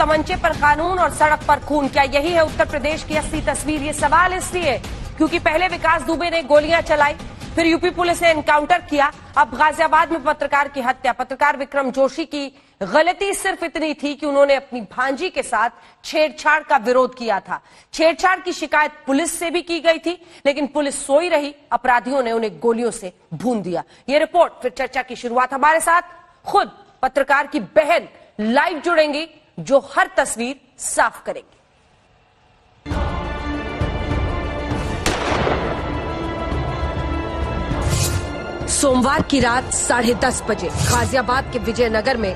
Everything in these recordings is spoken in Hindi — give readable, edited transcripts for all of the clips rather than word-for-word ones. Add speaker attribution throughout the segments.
Speaker 1: तमंचे पर कानून और सड़क पर खून, क्या यही है उत्तर प्रदेश की असली तस्वीर? ये सवाल इसलिए क्योंकि पहले विकास दुबे ने गोलियां चलाई, फिर यूपी पुलिस ने एनकाउंटर किया, अब गाजियाबाद में पत्रकार की हत्या। पत्रकार विक्रम जोशी की गलती सिर्फ इतनी थी कि उन्होंने अपनी भांजी के साथ छेड़छाड़ का विरोध किया था। छेड़छाड़ की शिकायत पुलिस से भी की गई थी, लेकिन पुलिस सोई रही, अपराधियों ने उन्हें गोलियों से भून दिया। ये रिपोर्ट, फिर चर्चा की शुरुआत। हमारे साथ खुद पत्रकार की बहन लाइव जुड़ेंगी, जो हर तस्वीर साफ करेंगी। सोमवार की रात 10:30 बजे गाजियाबाद के विजयनगर में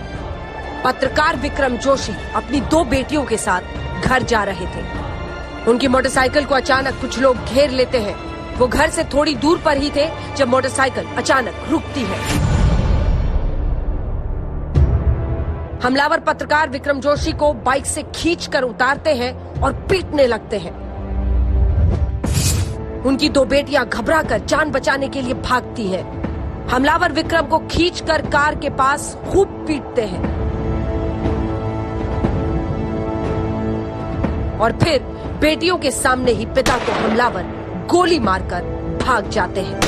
Speaker 1: पत्रकार विक्रम जोशी अपनी 2 बेटियों के साथ घर जा रहे थे। उनकी मोटरसाइकिल को अचानक कुछ लोग घेर लेते हैं। वो घर से थोड़ी दूर पर ही थे जब मोटरसाइकिल अचानक रुकती है। हमलावर पत्रकार विक्रम जोशी को बाइक से खींचकर उतारते हैं और पीटने लगते हैं। उनकी 2 बेटियां घबराकर जान बचाने के लिए भागती हैं। हमलावर विक्रम को खींचकर कार के पास खूब पीटते हैं और फिर बेटियों के सामने ही पिता को हमलावर गोली मारकर भाग जाते हैं।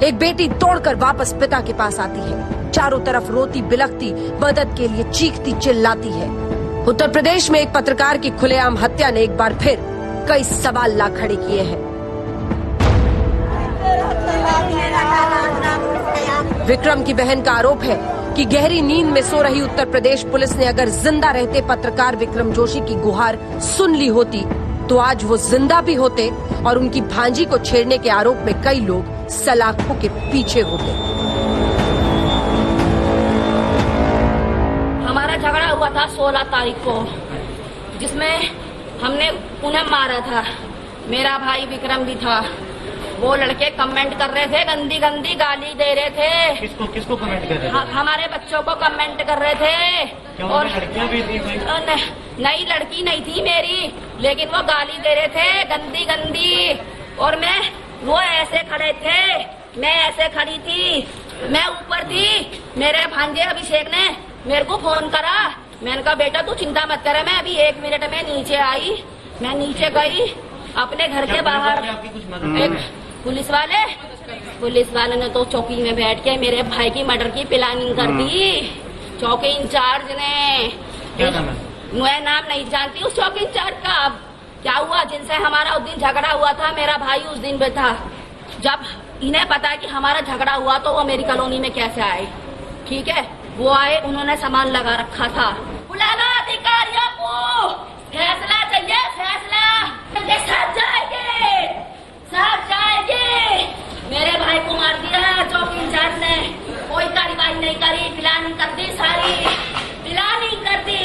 Speaker 1: एक बेटी दौड़कर वापस पिता के पास आती है, चारों तरफ रोती बिलखती मदद के लिए चीखती चिल्लाती है। उत्तर प्रदेश में एक पत्रकार की खुलेआम हत्या ने एक बार फिर कई सवाल ला खड़े किए हैं। विक्रम की बहन का आरोप है कि गहरी नींद में सो रही उत्तर प्रदेश पुलिस ने अगर जिंदा रहते पत्रकार विक्रम जोशी की गुहार सुन ली होती तो आज वो जिंदा भी होते और उनकी भांजी को छेड़ने के आरोप में कई लोग सलाखों के पीछे होते।
Speaker 2: हमारा झगड़ा हुआ था 16 तारीख को, जिसमें हमने उन्हें मारा था। मेरा भाई विक्रम भी था। वो लड़के कमेंट कर रहे थे, गंदी गंदी गाली दे रहे थे।
Speaker 3: किसको कमेंट कर रहे थे?
Speaker 2: हमारे बच्चों को कमेंट कर रहे थे।
Speaker 3: और लड़कियां भी थी?
Speaker 2: नई लड़की नहीं थी मेरी, लेकिन वो गाली दे रहे थे गंदी गंदी। और वो ऐसे खड़े थे, मैं ऐसे खड़ी थी, मैं ऊपर थी। मेरे भांजे अभिषेक ने मेरे को फोन करा। मैंने कहा बेटा तू चिंता मत करे, मैं अभी 1 मिनट में नीचे आई। मैं नीचे गई अपने घर के बाहर। एक पुलिस वाले ने तो चौकी में बैठ के मेरे भाई की मर्डर की प्लानिंग कर दी। चौकी इंचार्ज ने, मैं नाम नहीं जानती उस चौकी इंचार्ज का। क्या हुआ, जिनसे हमारा उस दिन झगड़ा हुआ था, मेरा भाई उस दिन पे था। जब इन्हें पता है कि हमारा झगड़ा हुआ तो वो मेरी कॉलोनी में कैसे आए? ठीक है, वो आए, उन्होंने सामान लगा रखा था। बुलाना अधिकारियों को, फैसला चाहिए, फैसला। सब जाएंगे। मेरे भाई को मार दिया चौकी इंचार्ज ने, कोई कार्रवाई नहीं करी। प्लानिंग कर दी, सारी प्लानिंग कर दी।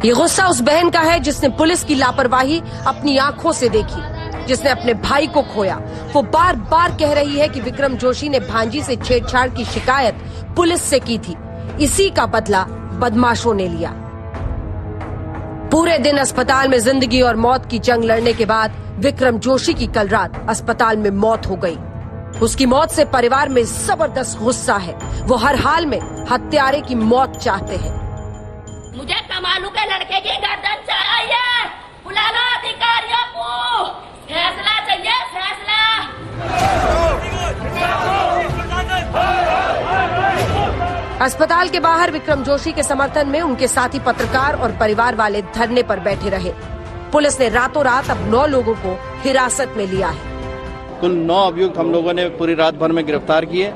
Speaker 1: ये गुस्सा उस बहन का है जिसने पुलिस की लापरवाही अपनी आंखों से देखी, जिसने अपने भाई को खोया। वो बार बार कह रही है कि विक्रम जोशी ने भांजी से छेड़छाड़ की शिकायत पुलिस से की थी। इसी का बदला बदमाशों ने लिया। पूरे दिन अस्पताल में जिंदगी और मौत की जंग लड़ने के बाद विक्रम जोशी की कल रात अस्पताल में मौत हो गई। उसकी मौत से परिवार में जबरदस्त गुस्सा है। वो हर हाल में हत्यारे की मौत चाहते हैं।
Speaker 2: मुझे कमालू के लड़के की गर्दन चाहिए। बुलाना अधिकारियों को, फैसला चाहिए, फैसला।
Speaker 1: अस्पताल के बाहर विक्रम जोशी के समर्थन में उनके साथी पत्रकार और परिवार वाले धरने पर बैठे रहे। पुलिस ने रातों रात अब 9 लोगों को हिरासत में लिया है।
Speaker 4: कुल 9 अभियुक्त हम लोगों ने पूरी रात भर में गिरफ्तार किए,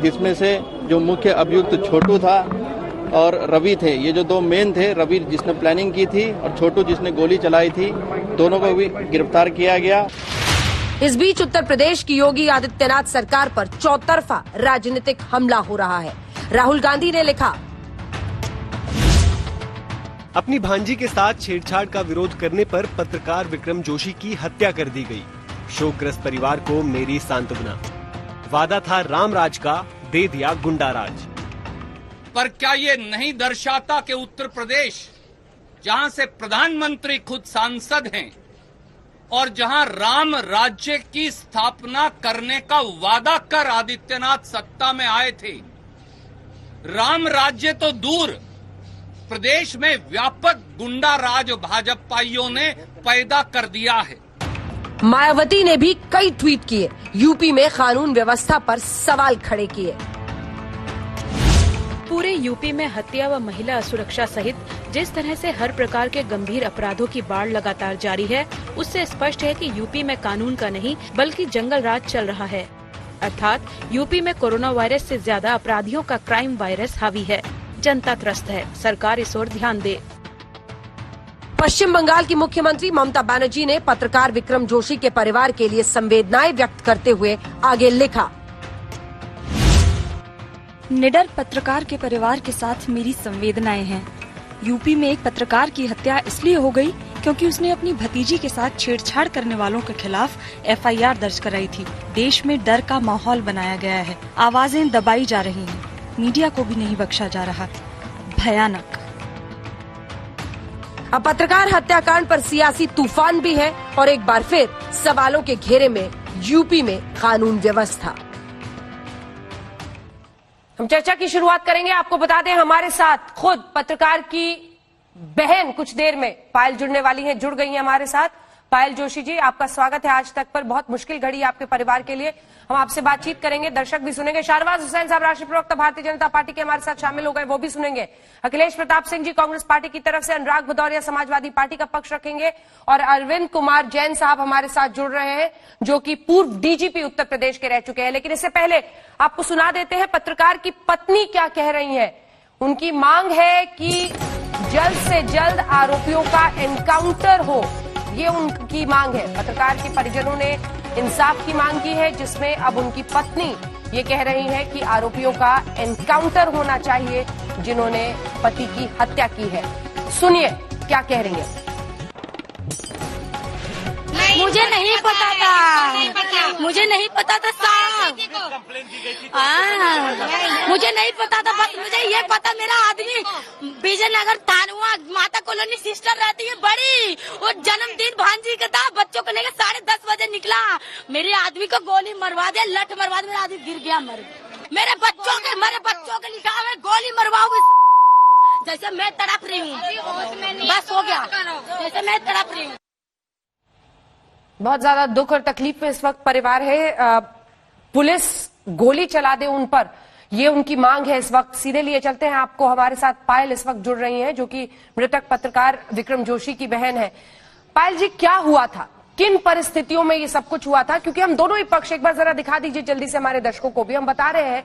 Speaker 4: जिसमें से जो मुख्य अभियुक्त छोटू था और रवि थे। ये जो 2 मेन थे, रवि जिसने प्लानिंग की थी और छोटू जिसने गोली चलाई थी, दोनों को भी गिरफ्तार किया गया।
Speaker 1: इस बीच उत्तर प्रदेश की योगी आदित्यनाथ सरकार पर चौतरफा राजनीतिक हमला हो रहा है। राहुल गांधी ने लिखा,
Speaker 5: अपनी भांजी के साथ छेड़छाड़ का विरोध करने पर पत्रकार विक्रम जोशी की हत्या कर दी गई। शोकग्रस्त परिवार को मेरी सांत्वना। वादा था राम राज का, दे दिया गुंडा राज।
Speaker 6: पर क्या ये नहीं दर्शाता कि उत्तर प्रदेश, जहां से प्रधानमंत्री खुद सांसद हैं, और जहां राम राज्य की स्थापना करने का वादा कर आदित्यनाथ सत्ता में आए थे, राम राज्य तो दूर, प्रदेश में व्यापक गुंडा राज भाजपाइयों ने पैदा कर दिया है।
Speaker 1: मायावती ने भी कई ट्वीट किए, यूपी में कानून व्यवस्था पर सवाल खड़े किए।
Speaker 7: पूरे यूपी में हत्या व महिला सुरक्षा सहित जिस तरह से हर प्रकार के गंभीर अपराधों की बाढ़ लगातार जारी है, उससे स्पष्ट है कि यूपी में कानून का नहीं बल्कि जंगल राज चल रहा है। अर्थात यूपी में कोरोना वायरस से ज्यादा अपराधियों का क्राइम वायरस हावी है। जनता त्रस्त है, सरकार इस ओर ध्यान दे।
Speaker 1: पश्चिम बंगाल की मुख्यमंत्री ममता बनर्जी ने पत्रकार विक्रम जोशी के परिवार के लिए संवेदनाएं व्यक्त करते हुए आगे लिखा।
Speaker 8: निडर पत्रकार के परिवार के साथ मेरी संवेदनाएं हैं। यूपी में एक पत्रकार की हत्या इसलिए हो गई क्योंकि उसने अपनी भतीजी के साथ छेड़छाड़ करने वालों के खिलाफ एफआईआर दर्ज कराई थी। देश में डर का माहौल बनाया गया है, आवाजें दबाई जा रही हैं, मीडिया को भी नहीं बख्शा जा रहा। भयानक।
Speaker 1: अब पत्रकार हत्याकांड पर सियासी तूफान भी है और एक बार फिर सवालों के घेरे में यूपी में कानून व्यवस्था। हम चर्चा की शुरुआत करेंगे। आपको बता दें, हमारे साथ खुद पत्रकार की बहन कुछ देर में पायल जुड़ने वाली हैं, जुड़ गई हैं हमारे साथ। पायल जोशी जी, आपका स्वागत है आज तक पर। बहुत मुश्किल घड़ी आपके परिवार के लिए, हम आपसे बातचीत करेंगे, दर्शक भी सुनेंगे। शाहनवाज हुसैन साहब राष्ट्रीय प्रवक्ता भारतीय जनता पार्टी के हमारे साथ शामिल हो गए, वो भी सुनेंगे। अखिलेश प्रताप सिंह जी कांग्रेस पार्टी की तरफ से, अनुराग भदौरिया समाजवादी पार्टी का पक्ष रखेंगे और अरविंद कुमार जैन साहब हमारे साथ जुड़ रहे हैं, जो कि पूर्व डीजीपी उत्तर प्रदेश के रह चुके हैं। लेकिन इससे पहले आपको सुना देते हैं पत्रकार की पत्नी क्या कह रही है। उनकी मांग है कि जल्द से जल्द आरोपियों का एनकाउंटर हो, ये उनकी मांग है। पत्रकार के परिजनों ने इंसाफ की मांग की है, जिसमें अब उनकी पत्नी ये कह रही है कि आरोपियों का एनकाउंटर होना चाहिए जिन्होंने पति की हत्या की है। सुनिए क्या कह रही है।
Speaker 8: मुझे नहीं पता था, मुझे नहीं पता था साहब, मुझे नहीं पता था। बस मुझे ये पता, मेरा आदमी विजयनगर थानुआ माता कॉलोनी सिस्टर रहती है बड़ी, वो जन्मदिन भांजी का था, बच्चों को लेकर 10:30 बजे निकला। मेरे आदमी को गोली मरवा दिया, लठ मरवा दिया, मेरा आदमी गिर गया, मर गया। मेरे बच्चों के लिखा है गोली मरवाऊंगी, जैसे मैं तड़प रही हूँ, बस हो गया, जैसे मैं तड़प रही हूँ।
Speaker 1: बहुत ज्यादा दुख और तकलीफ में इस वक्त परिवार है। पुलिस गोली चला दे उन पर, ये उनकी मांग है इस वक्त। सीधे लिए चलते हैं आपको, हमारे साथ पायल इस वक्त जुड़ रही हैं, जो कि मृतक पत्रकार विक्रम जोशी की बहन है। पायल जी, क्या हुआ था, किन परिस्थितियों में ये सब कुछ हुआ था? क्योंकि हम दोनों ही पक्ष, एक बार जरा दिखा दीजिए जल्दी से हमारे दर्शकों को भी। हम बता रहे हैं,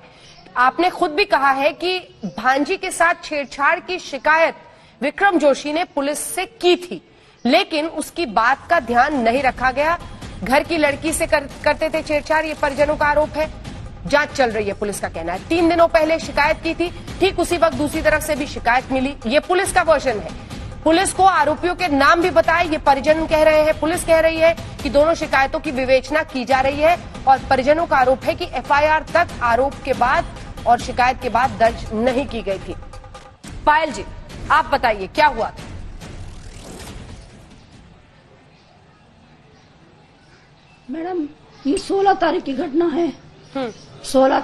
Speaker 1: आपने खुद भी कहा है कि भांजी के साथ छेड़छाड़ की शिकायत विक्रम जोशी ने पुलिस से की थी, लेकिन उसकी बात का ध्यान नहीं रखा गया। घर की लड़की से करते थे छेड़छाड़, ये परिजनों का आरोप है। जांच चल रही है, पुलिस का कहना है। 3 दिनों पहले शिकायत की थी, ठीक उसी वक्त दूसरी तरफ से भी शिकायत मिली। ये पुलिस का वर्जन है। पुलिस को आरोपियों के नाम भी बताए, ये परिजन कह रहे हैं। पुलिस कह रही है कि दोनों शिकायतों की विवेचना की जा रही है और परिजनों का आरोप है कि एफआईआर तक आरोप के बाद और शिकायत के बाद दर्ज नहीं की गई थी। पायल जी, आप बताइए क्या हुआ था?
Speaker 9: मैडम, ये 16 तारीख की घटना है। 16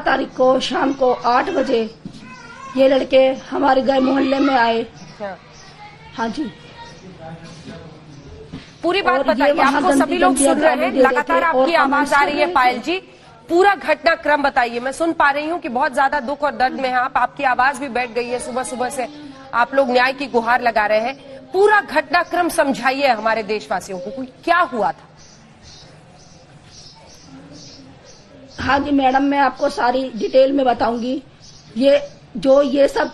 Speaker 9: तारीख को शाम को 8 बजे ये लड़के हमारे घर मोहल्ले में आए। हाँ जी,
Speaker 1: पूरी बात बताइए। आपको सभी लोग सुन रहे हैं, लगातार आपकी आवाज आ रही है। पायल जी, पूरा घटनाक्रम बताइए। मैं सुन पा रही हूँ कि बहुत ज्यादा दुख और दर्द में है आप, आपकी आवाज भी बैठ गई है। सुबह सुबह से आप लोग न्याय की गुहार लगा रहे हैं। पूरा घटनाक्रम समझाइए हमारे देशवासियों को, क्या हुआ था?
Speaker 9: हाँ जी मैडम, मैं आपको सारी डिटेल में बताऊंगी। ये सब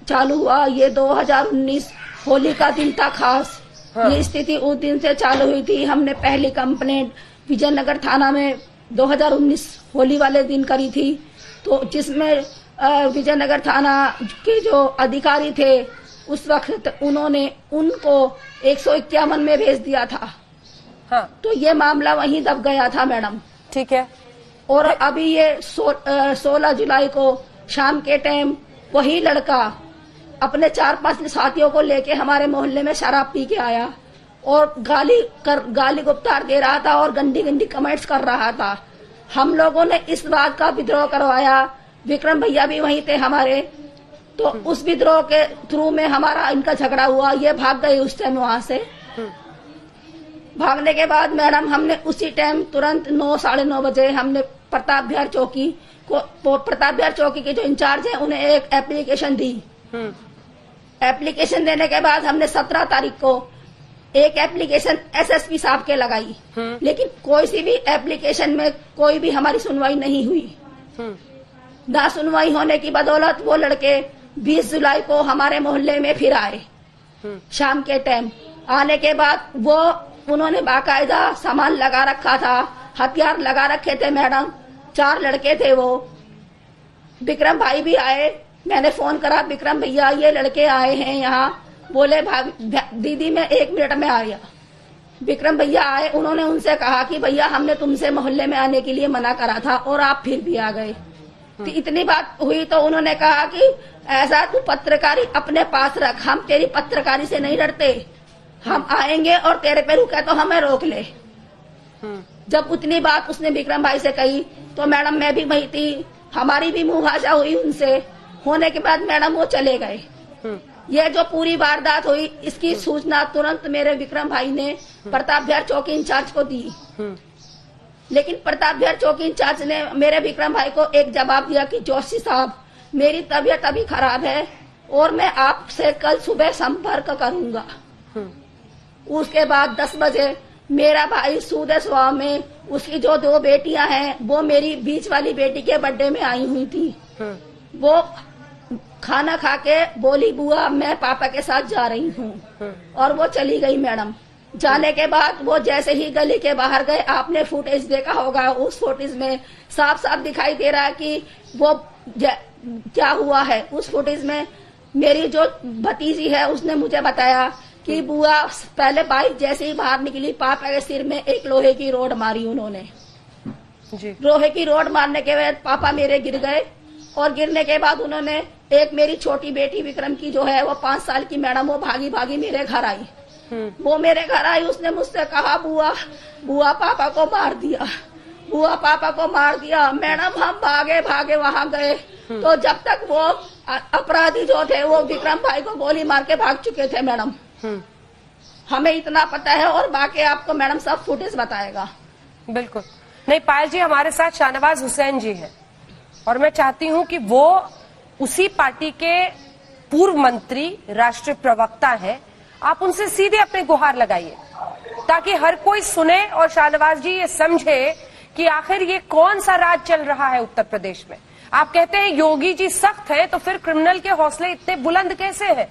Speaker 9: चालू हुआ, ये 2019 होली का दिन था खास। हाँ। ये स्थिति उस दिन से चालू हुई थी। हमने पहली कंप्लेंट विजयनगर थाना में 2019 होली वाले दिन करी थी, तो जिसमें विजयनगर थाना के जो अधिकारी थे उस वक्त उन्होंने उनको 151 में भेज दिया था। हाँ। तो ये मामला वहीं दब गया था मैडम।
Speaker 1: ठीक है।
Speaker 9: और अभी ये 16 जुलाई को शाम के टाइम वही लड़का अपने 4-5 साथियों को लेके हमारे मोहल्ले में शराब पी के आया और गाली गुप्तार दे रहा था और गंदी गंदी कमेंट्स कर रहा था। हम लोगों ने इस बात का विद्रोह करवाया, विक्रम भैया भी वहीं थे हमारे, तो उस विद्रोह के थ्रू में हमारा इनका झगड़ा हुआ। ये भाग गए उस टाइम वहां से। भागने के बाद मैडम हमने उसी टाइम तुरंत 9-9:30 बजे हमने प्रताप बिहार चौकी के जो इंचार्ज है उन्हें एक एप्लीकेशन दी। एप्लीकेशन देने के बाद हमने 17 तारीख को एक एप्लीकेशन एसएसपी साहब के लगाई, लेकिन कोई सी भी एप्लीकेशन में कोई भी हमारी सुनवाई नहीं हुई। ना सुनवाई होने की बदौलत वो लड़के 20 जुलाई को हमारे मोहल्ले में फिर आए शाम के टाइम। आने के बाद वो उन्होंने बाकायदा सामान लगा रखा था, हथियार लगा रखे थे मैडम। 4 लड़के थे वो। विक्रम भाई भी आए, मैंने फोन करा, विक्रम भैया ये लड़के आए हैं यहाँ। बोले दीदी मैं 1 मिनट में आ गया। विक्रम भैया आए, उन्होंने उनसे कहा कि भैया हमने तुमसे मोहल्ले में आने के लिए मना करा था और आप फिर भी आ गए। तो इतनी बात हुई तो उन्होंने कहा कि ऐसा तू पत्रकारी अपने पास रख, हम तेरी पत्रकारी से नहीं डरते, हम आएंगे और तेरे पे रुके तो हमें रोक ले। जब उतनी बात उसने विक्रम भाई से कही तो मैडम मैं भी वही थी, हमारी भी मुहाजा हुई उनसे। होने के बाद मैडम वो चले गए। ये जो पूरी वारदात हुई इसकी सूचना तुरंत मेरे विक्रम भाई ने प्रताप बिहार चौकी इंचार्ज को दी, लेकिन प्रताप बिहार चौकी इंचार्ज ने मेरे विक्रम भाई को एक जवाब दिया कि जोशी साहब मेरी तबीयत अभी खराब है और मैं आपसे कल सुबह संपर्क करूंगा। उसके बाद 10 बजे मेरा भाई सूदे स्वभाव में, उसकी जो 2 बेटियां हैं वो मेरी बीच वाली बेटी के बर्थडे में आई हुई थी। वो खाना खा के बोली बुआ मैं पापा के साथ जा रही हूँ और वो चली गई मैडम। जाने के बाद वो जैसे ही गली के बाहर गए, आपने फुटेज देखा होगा, उस फुटेज में साफ साफ दिखाई दे रहा है कि वो क्या हुआ है। उस फुटेज में मेरी जो भतीजी है उसने मुझे बताया कि बुआ पहले बाइक जैसे ही बाहर निकली, पापा के सिर में एक लोहे की रोड मारी उन्होंने। लोहे की रोड मारने के बाद पापा मेरे गिर गए और गिरने के बाद उन्होंने एक मेरी छोटी बेटी विक्रम की जो है वो 5 साल की मैडम, वो भागी भागी मेरे घर आई। वो मेरे घर आई, उसने मुझसे कहा बुआ पापा को मार दिया, बुआ पापा को मार दिया। मैडम हम भागे भागे वहां गए तो जब तक वो अपराधी जो थे वो विक्रम भाई को गोली मार के भाग चुके थे मैडम। हमें इतना पता है और बाकी आपको मैडम सब फुटेज बताएगा।
Speaker 1: बिल्कुल नहीं पायल जी, हमारे साथ शाहनवाज हुसैन जी हैं और मैं चाहती हूं कि वो उसी पार्टी के पूर्व मंत्री, राष्ट्रीय प्रवक्ता है, आप उनसे सीधे अपने गुहार लगाइए ताकि हर कोई सुने और शाहनवाज जी ये समझे कि आखिर ये कौन सा राज चल रहा है उत्तर प्रदेश में। आप कहते हैं योगी जी सख्त है, तो फिर क्रिमिनल के हौसले इतने बुलंद कैसे हैं?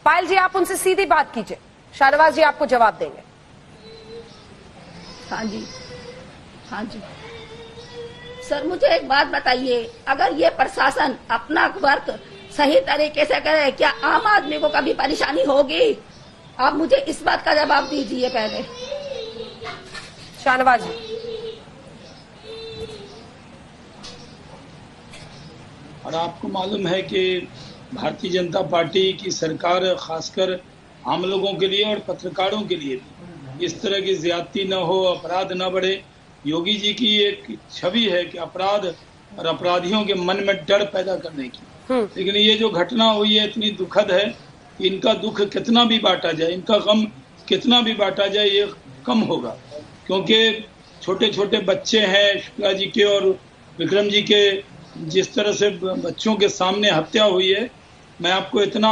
Speaker 1: पायल जी आप उनसे सीधी बात कीजिए, शाहनवाज जी आपको जवाब देंगे।
Speaker 9: हाँ जी सर, मुझे एक बात बताइए, अगर ये प्रशासन अपना वर्क सही तरीके से करे, क्या आम आदमी को कभी परेशानी होगी? आप मुझे इस बात का जवाब दीजिए पहले।
Speaker 1: शाहनवाज जी।
Speaker 10: और आपको मालूम है कि भारतीय जनता पार्टी की सरकार खासकर आम लोगों के लिए और पत्रकारों के लिए इस तरह की ज्यादती न हो, अपराध न बढ़े। योगी जी की एक छवि है कि अपराध और अपराधियों के मन में डर पैदा करने की, लेकिन ये जो घटना हुई है इतनी दुखद है कि इनका दुख कितना भी बांटा जाए, इनका गम कितना भी बांटा जाए, ये कम होगा। क्योंकि छोटे छोटे बच्चे हैं शुक्ला जी के और विक्रम जी के, जिस तरह से बच्चों के सामने हत्या हुई है, मैं आपको इतना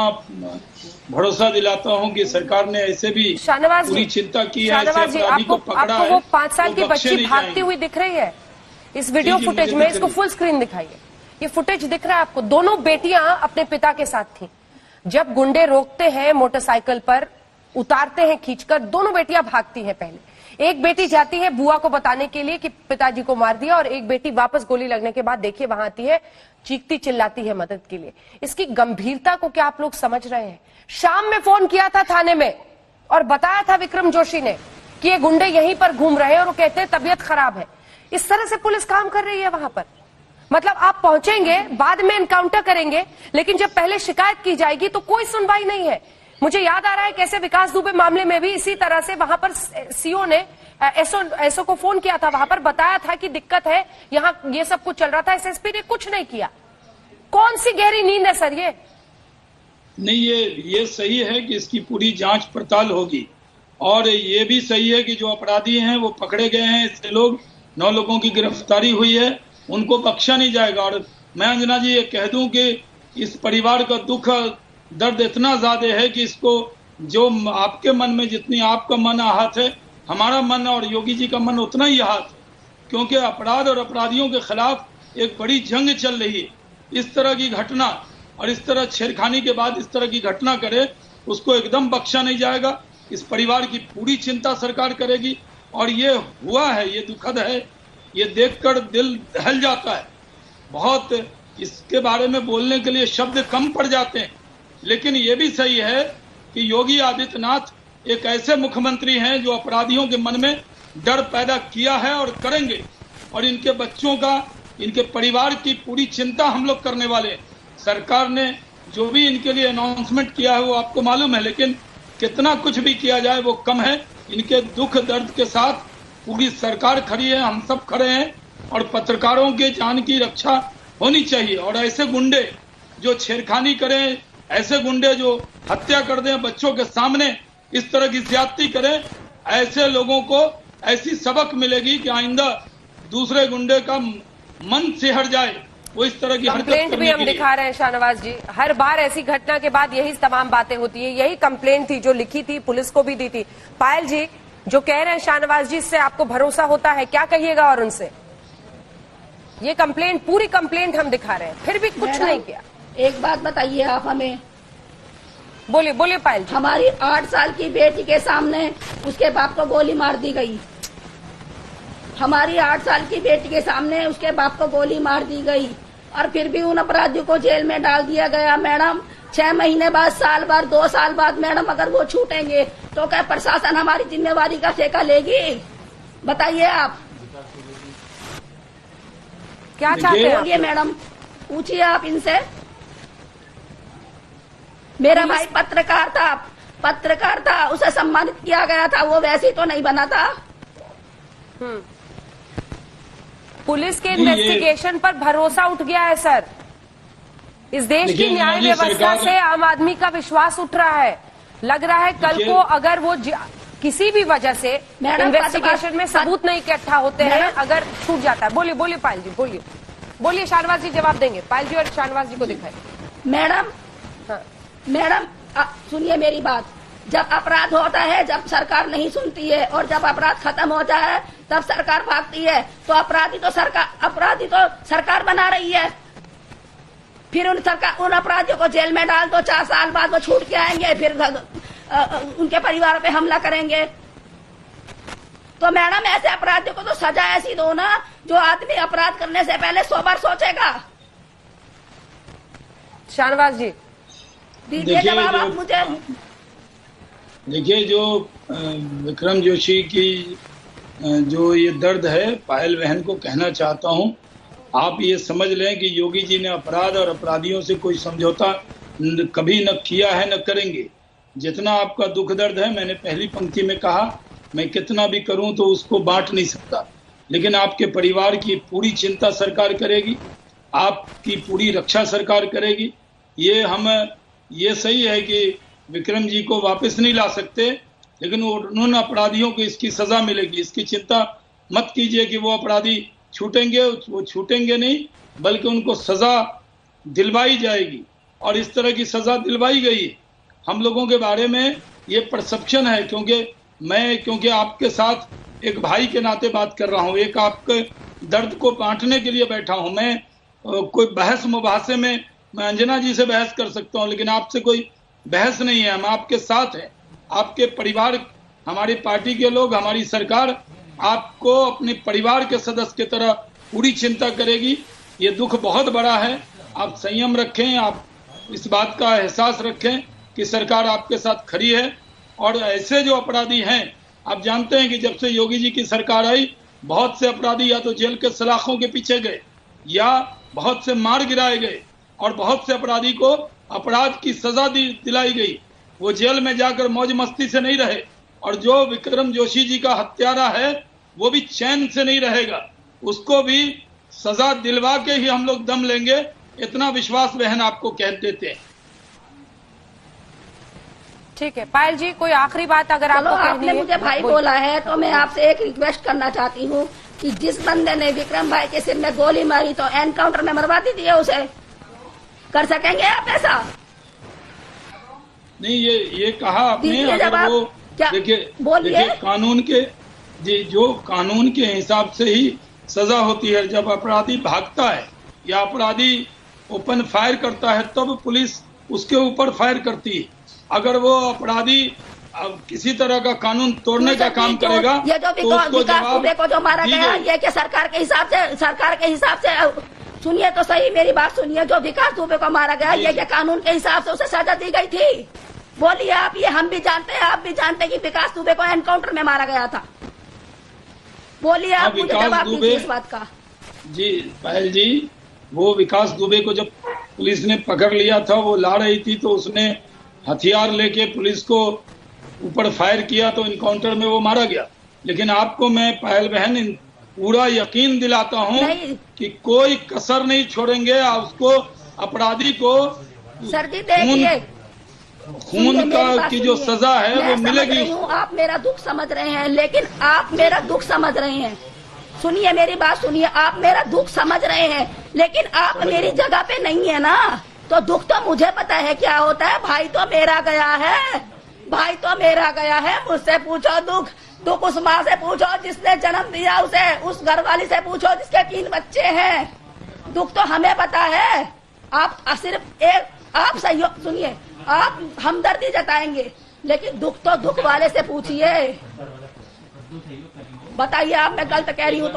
Speaker 10: भरोसा दिलाता हूं कि सरकार ने ऐसे भी पूरी चिंता की है, ऐसे अपराधी को पकड़ा है।
Speaker 1: वो 5 साल की बच्ची भागती हुई दिख रही है इस वीडियो फुटेज में, इसको फुल स्क्रीन दिखाइए। ये फुटेज दिख रहा है आपको, दोनों बेटियां अपने पिता के साथ थी। जब गुंडे रोकते हैं मोटरसाइकिल पर, उतारते हैं खींचकर, दोनों बेटियां भागती हैं। पहले एक बेटी जाती है बुआ को बताने के लिए कि पिताजी को मार दिया, और एक बेटी वापस गोली लगने के बाद देखिए वहां आती है, चीखती चिल्लाती है मदद के लिए। इसकी गंभीरता को क्या आप लोग समझ रहे हैं? शाम में फोन किया था थाने में और बताया था विक्रम जोशी ने कि ये गुंडे यहीं पर घूम रहे हैं और वो कहते हैं तबीयत खराब है। इस तरह से पुलिस काम कर रही है वहां पर। मतलब आप पहुंचेंगे, बाद में एनकाउंटर करेंगे, लेकिन जब पहले शिकायत की जाएगी तो कोई सुनवाई नहीं है। मुझे याद आ रहा है कैसे विकास दुबे मामले में भी इसी तरह से वहां पर सीओ ने एसओ को फोन किया था, वहां पर बताया था कि दिक्कत है, यहाँ ये सब कुछ चल रहा था, एसएसपी ने कुछ नहीं किया। कौन सी गहरी नींद है सर ये?
Speaker 10: नहीं, ये सही है कि इसकी पूरी जांच पड़ताल होगी, और ये भी सही है कि जो अपराधी हैं वो पकड़े गए हैं। इससे 9 लोगों की गिरफ्तारी हुई है, उनको बख्शा नहीं जाएगा। और मैं अंजना जी ये कह दूं कि इस परिवार का दुख दर्द इतना ज्यादा है कि इसको जो आपके मन में जितनी आपका मन आहत है, हमारा मन और योगी जी का मन उतना ही आहत है, क्योंकि अपराध और अपराधियों के खिलाफ एक बड़ी जंग चल रही है। इस तरह की घटना और इस तरह छेड़खानी के बाद इस तरह की घटना करे, उसको एकदम बख्शा नहीं जाएगा। इस परिवार की पूरी चिंता सरकार करेगी, और ये हुआ है, ये दुखद है, ये देखकर दिल दहल जाता है। बहुत इसके बारे में बोलने के लिए शब्द कम पड़ जाते हैं, लेकिन ये भी सही है कि योगी आदित्यनाथ एक ऐसे मुख्यमंत्री हैं जो अपराधियों के मन में डर पैदा किया है और करेंगे, और इनके बच्चों का, इनके परिवार की पूरी चिंता हम लोग करने वाले हैं। सरकार ने जो भी इनके लिए अनाउंसमेंट किया है वो आपको मालूम है, लेकिन कितना कुछ भी किया जाए वो कम है। इनके दुख दर्द के साथ पूरी सरकार खड़ी है, हम सब खड़े हैं, और पत्रकारों के जान की रक्षा होनी चाहिए। और ऐसे गुंडे जो छेड़खानी करें, ऐसे गुंडे जो हत्या कर दें बच्चों के सामने, इस तरह की ज्यादती करें, ऐसे लोगों को ऐसी सबक मिलेगी कि आइंदा दूसरे गुंडे का मन सिहर जाए वो इस तरह की
Speaker 1: कंप्लेंट भी हम दिखा रहे हैं शाहनवाज जी। हर बार ऐसी घटना के बाद यही तमाम बातें होती है। यही कंप्लेंट थी जो लिखी थी, पुलिस को भी दी थी। पायल जी जो कह रहे हैं शाहनवाज जी, इससे आपको भरोसा होता है, क्या कहिएगा? और उनसे ये कंप्लेंट, पूरी कंप्लेंट हम दिखा रहे हैं, फिर भी कुछ नहीं किया।
Speaker 9: एक बात बताइए आप हमें।
Speaker 1: बोलिए बोलिए पायल जी।
Speaker 9: हमारी 8 साल की बेटी के सामने उसके बाप को गोली मार दी गई। हमारी 8 साल की बेटी के सामने उसके बाप को गोली मार दी गई, और फिर भी उन अपराधियों को जेल में डाल दिया गया। मैडम 6 महीने बाद, साल बाद, 2 साल बाद मैडम अगर वो छूटेंगे तो क्या प्रशासन हमारी जिम्मेवारी का ठेका लेगी? बताइए आप
Speaker 1: क्या चाहते हैं?
Speaker 9: मैडम पूछिए आप इनसे। मेरा भाई पत्रकार था, उसे सम्मानित किया गया था, वो वैसे ही तो नहीं बना था।
Speaker 1: पुलिस के इन्वेस्टिगेशन पर भरोसा उठ गया है सर। इस देश की न्याय व्यवस्था से आम आदमी का विश्वास उठ रहा है। लग रहा है कल को अगर वो किसी भी वजह से इन्वेस्टिगेशन में सबूत नहीं इकट्ठा होते हैं, अगर छूट जाता है। बोलिए बोलिए पायल जी, बोलिए बोलिए। शाहनवाज जी जवाब देंगे। पायल जी और शाहनवाज जी को दिखाए।
Speaker 9: मैडम सुनिए मेरी बात। जब अपराध होता है, जब सरकार नहीं सुनती है, और जब अपराध खत्म होता है तब सरकार भागती है, तो अपराधी तो सरकार बना रही है। फिर उन अपराधियों को जेल में डाल दो, 4 साल बाद वो छूट के आएंगे, फिर उनके परिवार पे हमला करेंगे। तो मैडम ऐसे अपराधियों को तो सजा ऐसी दो ना, जो आदमी अपराध करने से पहले 100 बार सोचेगा।
Speaker 1: शाहनवाज जी
Speaker 9: दीजिए जवाब आप मुझे।
Speaker 10: देखिए, जो विक्रम जोशी की जो ये दर्द है, पायल बहन को कहना चाहता हूं, आप ये समझ लें कि योगी जी ने अपराध और अपराधियों से कोई समझौता कभी न किया है, न करेंगे। जितना आपका दुख दर्द है, मैंने पहली पंक्ति में कहा, मैं कितना भी करूं तो उसको बांट नहीं सकता, लेकिन आपके परिवार की पूरी चिंता सरकार करेगी, आपकी पूरी रक्षा सरकार करेगी। ये सही है कि विक्रम जी को वापस नहीं ला सकते, लेकिन उन अपराधियों को इसकी सजा मिलेगी। इसकी चिंता मत कीजिए कि वो अपराधी छूटेंगे, वो छूटेंगे नहीं, बल्कि उनको सजा दिलवाई जाएगी, और इस तरह की सजा दिलवाई गई। हम लोगों के बारे में ये परसेप्शन है, क्योंकि आपके साथ एक भाई के नाते बात कर रहा हूँ, एक आपके दर्द को बांटने के लिए बैठा हूँ। मैं कोई बहस मुबासे में मैं अंजना जी से बहस कर सकता हूँ, लेकिन आपसे कोई बहस नहीं है। हम आपके साथ हैं, आपके परिवार, हमारी पार्टी के लोग, हमारी सरकार आपको अपने परिवार के सदस्य की तरह पूरी चिंता करेगी। ये दुख बहुत बड़ा है, आप संयम रखें, आप इस बात का एहसास रखें कि सरकार आपके साथ खड़ी है। और ऐसे जो अपराधी हैं, आप जानते हैं कि जब से योगी जी की सरकार आई, बहुत से अपराधी या तो जेल के सलाखों के पीछे गए, या बहुत से मार गिराए गए और बहुत से अपराधी को अपराध की सजा दिलाई गई। वो जेल में जाकर मौज मस्ती से नहीं रहे, और जो विक्रम जोशी जी का हत्यारा है वो भी चैन से नहीं रहेगा, उसको भी सजा दिलवा के ही हम लोग दम लेंगे, इतना विश्वास बहन आपको कह देते हैं।
Speaker 1: ठीक है पायल जी, कोई आखिरी बात अगर आपको कहनी
Speaker 9: आपने
Speaker 1: है?
Speaker 9: मुझे भाई बोला है तो मैं आपसे एक रिक्वेस्ट करना चाहती हूँ कि जिस बंदे ने विक्रम भाई के सिर में गोली मारी तो एनकाउंटर में मरवा दीजिए उसे। कर सकेंगे आप ऐसा?
Speaker 10: नहीं, ये कहा आपने, अगर वो
Speaker 9: बोलिए
Speaker 10: कानून के जो कानून के हिसाब से ही सजा होती है। जब अपराधी भागता है या अपराधी ओपन फायर करता है तब पुलिस उसके ऊपर फायर करती है। अगर वो अपराधी किसी तरह का कानून तोड़ने का काम करेगा
Speaker 9: ये जो विकास दुबे को जो मारा गया, ये कि सरकार के हिसाब से सुनिए तो सही, मेरी बात सुनिए। जो विकास दुबे को मारा गया, ये कि कानून के हिसाब से उसे सजा दी गई थी? बोलिए आप, ये हम भी जानते हैं, आप भी जानते हैं कि विकास दुबे को एनकाउंटर में मारा गया था। बोलिए आप, मुझे जवाब दीजिए इस बात का।
Speaker 10: जी पायल जी, वो विकास दुबे को जब पुलिस ने पकड़ लिया था, वो ला रही थी तो उसने हथियार लेके पुलिस को ऊपर फायर किया तो इनकाउंटर में वो मारा गया। लेकिन आपको मैं पायल बहन पूरा यकीन दिलाता हूँ कि कोई कसर नहीं छोड़ेंगे, उसको अपराधी को खून का की जो सजा है वो मिलेगी।
Speaker 9: आप मेरा दुख समझ रहे हैं, लेकिन आप मेरा दुख समझ रहे हैं। सुनिए मेरी बात सुनिए, आप मेरा दुख समझ रहे हैं लेकिन आप मेरी जगह पे नहीं है ना, तो दुख तो मुझे पता है क्या होता है। भाई तो मेरा गया है, भाई तो मेरा गया है। मुझसे पूछो दुख उस माँ से पूछो जिसने जन्म दिया उसे, उस घरवाली से पूछो जिसके 3 बच्चे हैं। दुख तो हमें पता है। आप सिर्फ आप सहयोग सुनिए, आप हमदर्दी जताएंगे लेकिन दुख तो दुख वाले से पूछिए। बताइए आप, मैं गलत कह रही हूँ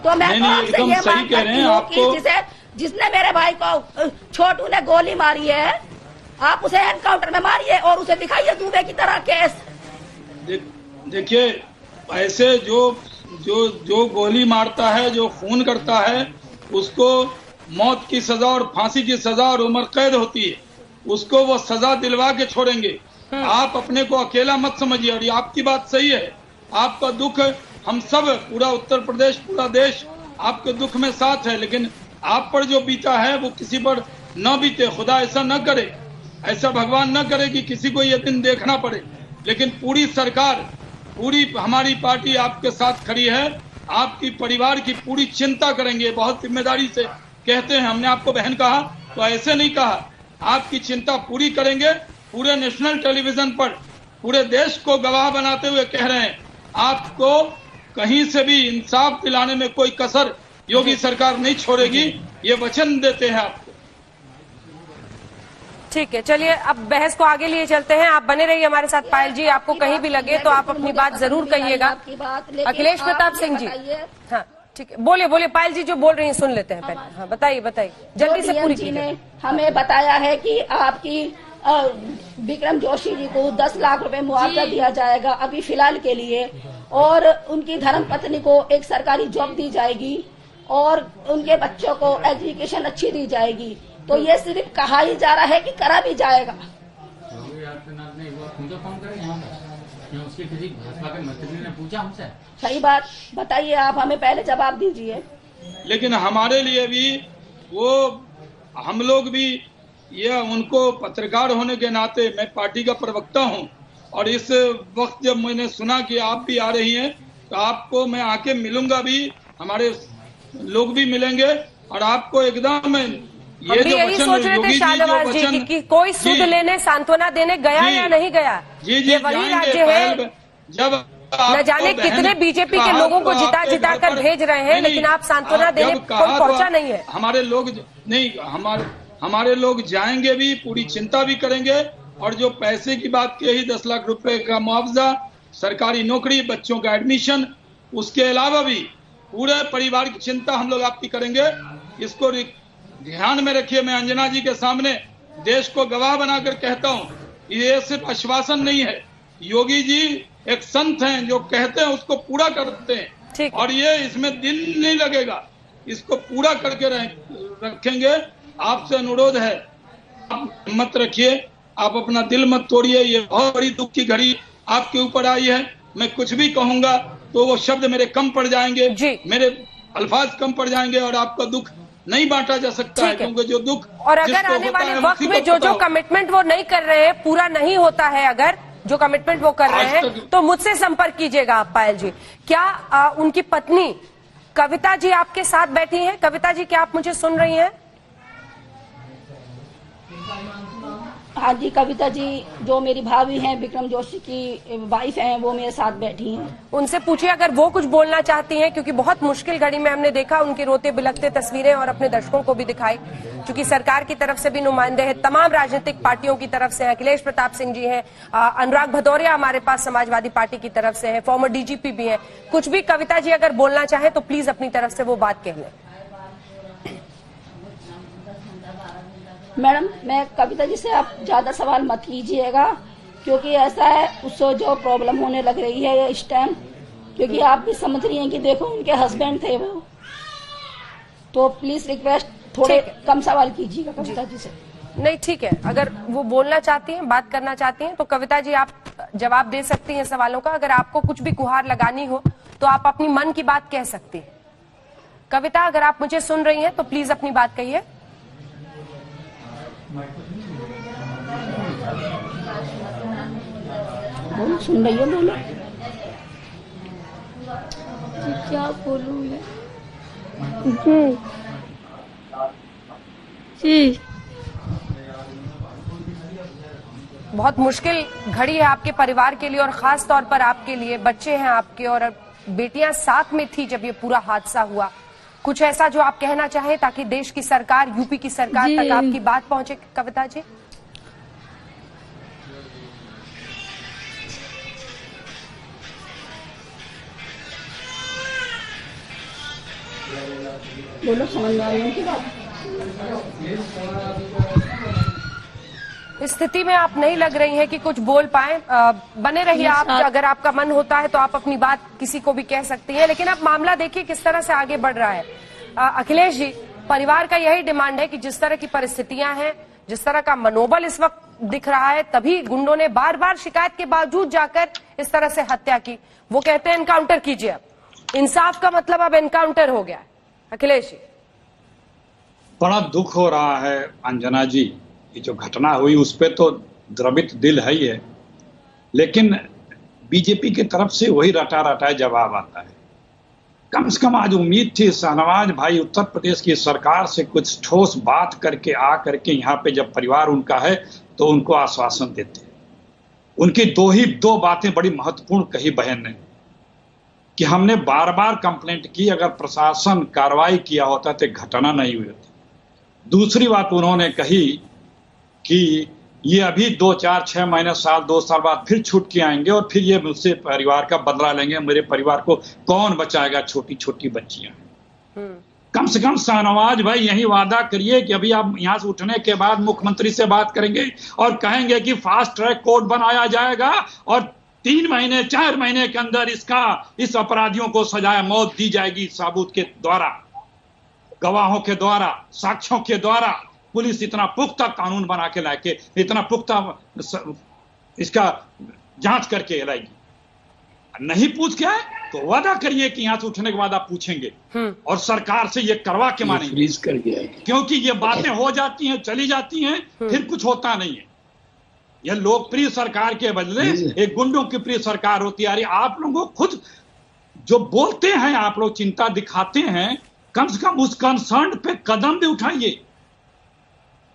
Speaker 9: तो मैं तो आपसे ये बात करती हूँ कि जिसने मेरे भाई को छोटू ने गोली मारी है, आप उसे एनकाउंटर में मारिए और उसे दिखाइए दुबे की तरह केस।
Speaker 10: देखिए, ऐसे जो गोली मारता है, जो खून करता है, उसको मौत की सजा और फांसी की सजा और उम्र कैद होती है, उसको वो सजा दिलवा के छोड़ेंगे। आप अपने को अकेला मत समझिए, और ये आपकी बात सही है। आपका दुख हम सब, पूरा उत्तर प्रदेश, पूरा देश आपके दुख में साथ है, लेकिन आप पर जो बीता है वो किसी पर न बीते। खुदा ऐसा न करे, ऐसा भगवान न करे कि किसी को ये दिन देखना पड़े। लेकिन पूरी सरकार, पूरी हमारी पार्टी आपके साथ खड़ी है, आपकी परिवार की पूरी चिंता करेंगे। बहुत जिम्मेदारी से कहते हैं, हमने आपको बहन कहा तो ऐसे नहीं कहा, आपकी चिंता पूरी करेंगे। पूरे नेशनल टेलीविजन पर पूरे देश को गवाह बनाते हुए कह रहे हैं, आपको कहीं से भी इंसाफ दिलाने में कोई कसर योगी सरकार नहीं छोड़ेगी, ये वचन देते हैं आपको।
Speaker 1: ठीक है, चलिए अब बहस को आगे लिए चलते हैं। आप बने रहिए हमारे साथ पायल जी, आपको कहीं भी लगे तो आप अपनी बात जरूर कहिएगा। अखिलेश प्रताप सिंह जी, हाँ ठीक है, बोलिए पायल जी जो बोल रही हैं सुन लेते हैं पहले। हाँ बताइए जल्दी से पूरी कीजिए।
Speaker 9: हमें बताया है कि आपकी विक्रम जोशी जी को 10 लाख रुपए मुआवजा दिया जाएगा अभी फिलहाल के लिए, और उनकी धर्मपत्नी को एक सरकारी जॉब दी जाएगी और उनके बच्चों को एजुकेशन अच्छी दी जाएगी। तो ये सिर्फ कहा ही जा रहा है कि करा भी जाएगा?
Speaker 3: उसके किसी भाजपा के मंत्री ने पूछा हमसे?
Speaker 9: सही बात बताइए, आप हमें पहले जवाब दीजिए।
Speaker 10: लेकिन हमारे लिए भी वो, हम लोग भी, ये उनको पत्रकार होने के नाते, मैं पार्टी का प्रवक्ता हूं, और इस वक्त जब मैंने सुना कि आप भी आ रही हैं तो आपको मैं आके मिलूंगा भी, हमारे लोग भी मिलेंगे, और आपको एकदम
Speaker 1: ये जो यही सोच रहे थे शाहनवाज जी कि कोई सुध लेने, सांत्वना देने गया या नहीं गया। ये वही राज्य है,
Speaker 10: जब
Speaker 1: न जाने कितने बीजेपी के लोगों को जिता कर भेज रहे हैं, लेकिन आप सांत्वना देने कोई पहुंचा नहीं है।
Speaker 10: हमारे लोग नहीं, हमारे लोग जाएंगे भी, पूरी चिंता भी करेंगे, और जो पैसे की बात कही 10 लाख रुपए का मुआवजा, सरकारी नौकरी, बच्चों का एडमिशन, उसके अलावा भी पूरे परिवार की चिंता हम लोग आपकी करेंगे। इसको ध्यान में रखिए। मैं अंजना जी के सामने देश को गवाह बनाकर कहता हूं, ये सिर्फ आश्वासन नहीं है। योगी जी एक संत हैं, जो कहते हैं उसको पूरा करते हैं, और ये इसमें दिन नहीं लगेगा। इसको पूरा करके रखेंगे। आपसे अनुरोध है, आप मत रखिए, आप अपना दिल मत तोड़िए। ये बहुत बड़ी दुख की घड़ी आपके ऊपर आई है। मैं कुछ भी कहूंगा तो वो शब्द मेरे कम पड़ जाएंगे, मेरे अल्फाज कम पड़ जाएंगे और आपका दुख नहीं बांटा जा सकता है, क्योंकि जो दुख
Speaker 1: और अगर आने वाले वक्त में जो कमिटमेंट वो नहीं कर रहे हैं, पूरा नहीं होता है, अगर जो कमिटमेंट वो कर रहे हैं तो मुझसे संपर्क कीजिएगा आप पायल जी। क्या उनकी पत्नी कविता जी आपके साथ बैठी हैं? कविता जी, क्या आप मुझे सुन रही हैं?
Speaker 9: हाँ जी, कविता जी जो मेरी भाभी हैं, विक्रम जोशी की वाइफ हैं, वो मेरे साथ बैठी हैं।
Speaker 1: उनसे पूछिए अगर वो कुछ बोलना चाहती हैं, क्योंकि बहुत मुश्किल घड़ी में हमने देखा उनकी रोते बिलखते तस्वीरें और अपने दर्शकों को भी दिखाई। क्योंकि सरकार की तरफ से भी नुमाइंदे हैं, तमाम राजनीतिक पार्टियों की तरफ से, अखिलेश प्रताप सिंह जी हैं, अनुराग भदौरिया हमारे पास समाजवादी पार्टी की तरफ से है, फॉर्मर डीजीपी भी है। कुछ भी कविता जी अगर बोलना चाहे तो प्लीज अपनी तरफ से वो बात कह लें।
Speaker 9: मैडम, मैं कविता जी से आप ज्यादा सवाल मत कीजिएगा, क्योंकि ऐसा है उससे जो प्रॉब्लम होने लग रही है इस टाइम, क्योंकि आप भी समझ रही हैं कि देखो उनके हस्बैंड थे वो, तो प्लीज रिक्वेस्ट थोड़े कम सवाल कीजिएगा कविता जी से।
Speaker 1: नहीं, ठीक है, अगर वो बोलना चाहती हैं, बात करना चाहती हैं तो कविता जी आप जवाब दे सकती हैं सवालों का। अगर आपको कुछ भी गुहार लगानी हो तो आप अपनी मन की बात कह सकती हैं। कविता, अगर आप मुझे सुन रही हैं तो प्लीज अपनी बात कहिए।
Speaker 9: सुन रही हो, बोलो।
Speaker 8: क्या बोलूं मैं? जी
Speaker 1: बहुत मुश्किल घड़ी है आपके परिवार के लिए और खास तौर पर आपके लिए। बच्चे हैं आपके और बेटियां साथ में थी जब ये पूरा हादसा हुआ। कुछ ऐसा जो आप कहना चाहें ताकि देश की सरकार, यूपी की सरकार तक आपकी बात पहुंचे, कविता जी?
Speaker 9: बोलो, समझ में आई उनकी बात?
Speaker 1: इस स्थिति में आप नहीं लग रही हैं कि कुछ बोल पाए। बने रहिए आप, अगर आपका मन होता है तो आप अपनी बात किसी को भी कह सकती हैं, लेकिन अब मामला देखिए किस तरह से आगे बढ़ रहा है। अखिलेश जी, परिवार का यही डिमांड है कि जिस तरह की परिस्थितियां हैं, जिस तरह का मनोबल इस वक्त दिख रहा है, तभी गुंडों ने बार बार शिकायत के बावजूद जाकर इस तरह से हत्या की। वो कहते हैं एनकाउंटर कीजिए। अब इंसाफ का मतलब अब एनकाउंटर हो गया है। अखिलेश जी,
Speaker 11: बड़ा दुख हो रहा है अंजना जी, ये जो घटना हुई उस पे तो द्रवित दिल है ही है, लेकिन बीजेपी की तरफ से वही रटा रटा जवाब आता है। कम से कम आज उम्मीद थी शाहनवाज भाई उत्तर प्रदेश की सरकार से कुछ ठोस बात करके आ करके यहाँ पे जब परिवार उनका है तो उनको आश्वासन देते। उनकी दो बातें बड़ी महत्वपूर्ण कही बहन ने कि हमने बार बार कंप्लेंट की, अगर प्रशासन कार्रवाई किया होता तो घटना नहीं हुई होती। दूसरी बात उन्होंने कही कि ये अभी 2, 4, 6 महीने, साल, 2 साल बाद फिर छूट के आएंगे और फिर ये मुझसे परिवार का बदला लेंगे। मेरे परिवार को कौन बचाएगा, छोटी छोटी बच्चियां। कम से कम शाहनवाज भाई यही वादा करिए कि अभी आप यहां से उठने के बाद मुख्यमंत्री से बात करेंगे और कहेंगे कि फास्ट ट्रैक कोर्ट बनाया जाएगा और 3 महीने 4 महीने के अंदर इस अपराधियों को सजाए मौत दी जाएगी, साबूत के द्वारा, गवाहों के द्वारा, साक्ष्यों के द्वारा। पुलिस इतना पुख्ता कानून बना के लाके, इतना पुख्ता इसका जांच करके लाएगी। नहीं पूछ के आए तो वादा करिए कि यहां से उठने के बाद आप पूछेंगे और सरकार से ये करवा के मानेंगे।
Speaker 10: फ्रीज कर गया,
Speaker 11: क्योंकि ये बातें हो जाती हैं, चली जाती हैं, फिर कुछ होता नहीं है। यह लोकप्रिय सरकार के बदले एक गुंडों की प्रिय सरकार होती आ रही। आप लोगों को खुद जो बोलते हैं, आप लोग चिंता दिखाते हैं, कम से कम उस कंसर्न पे कदम भी उठाइए।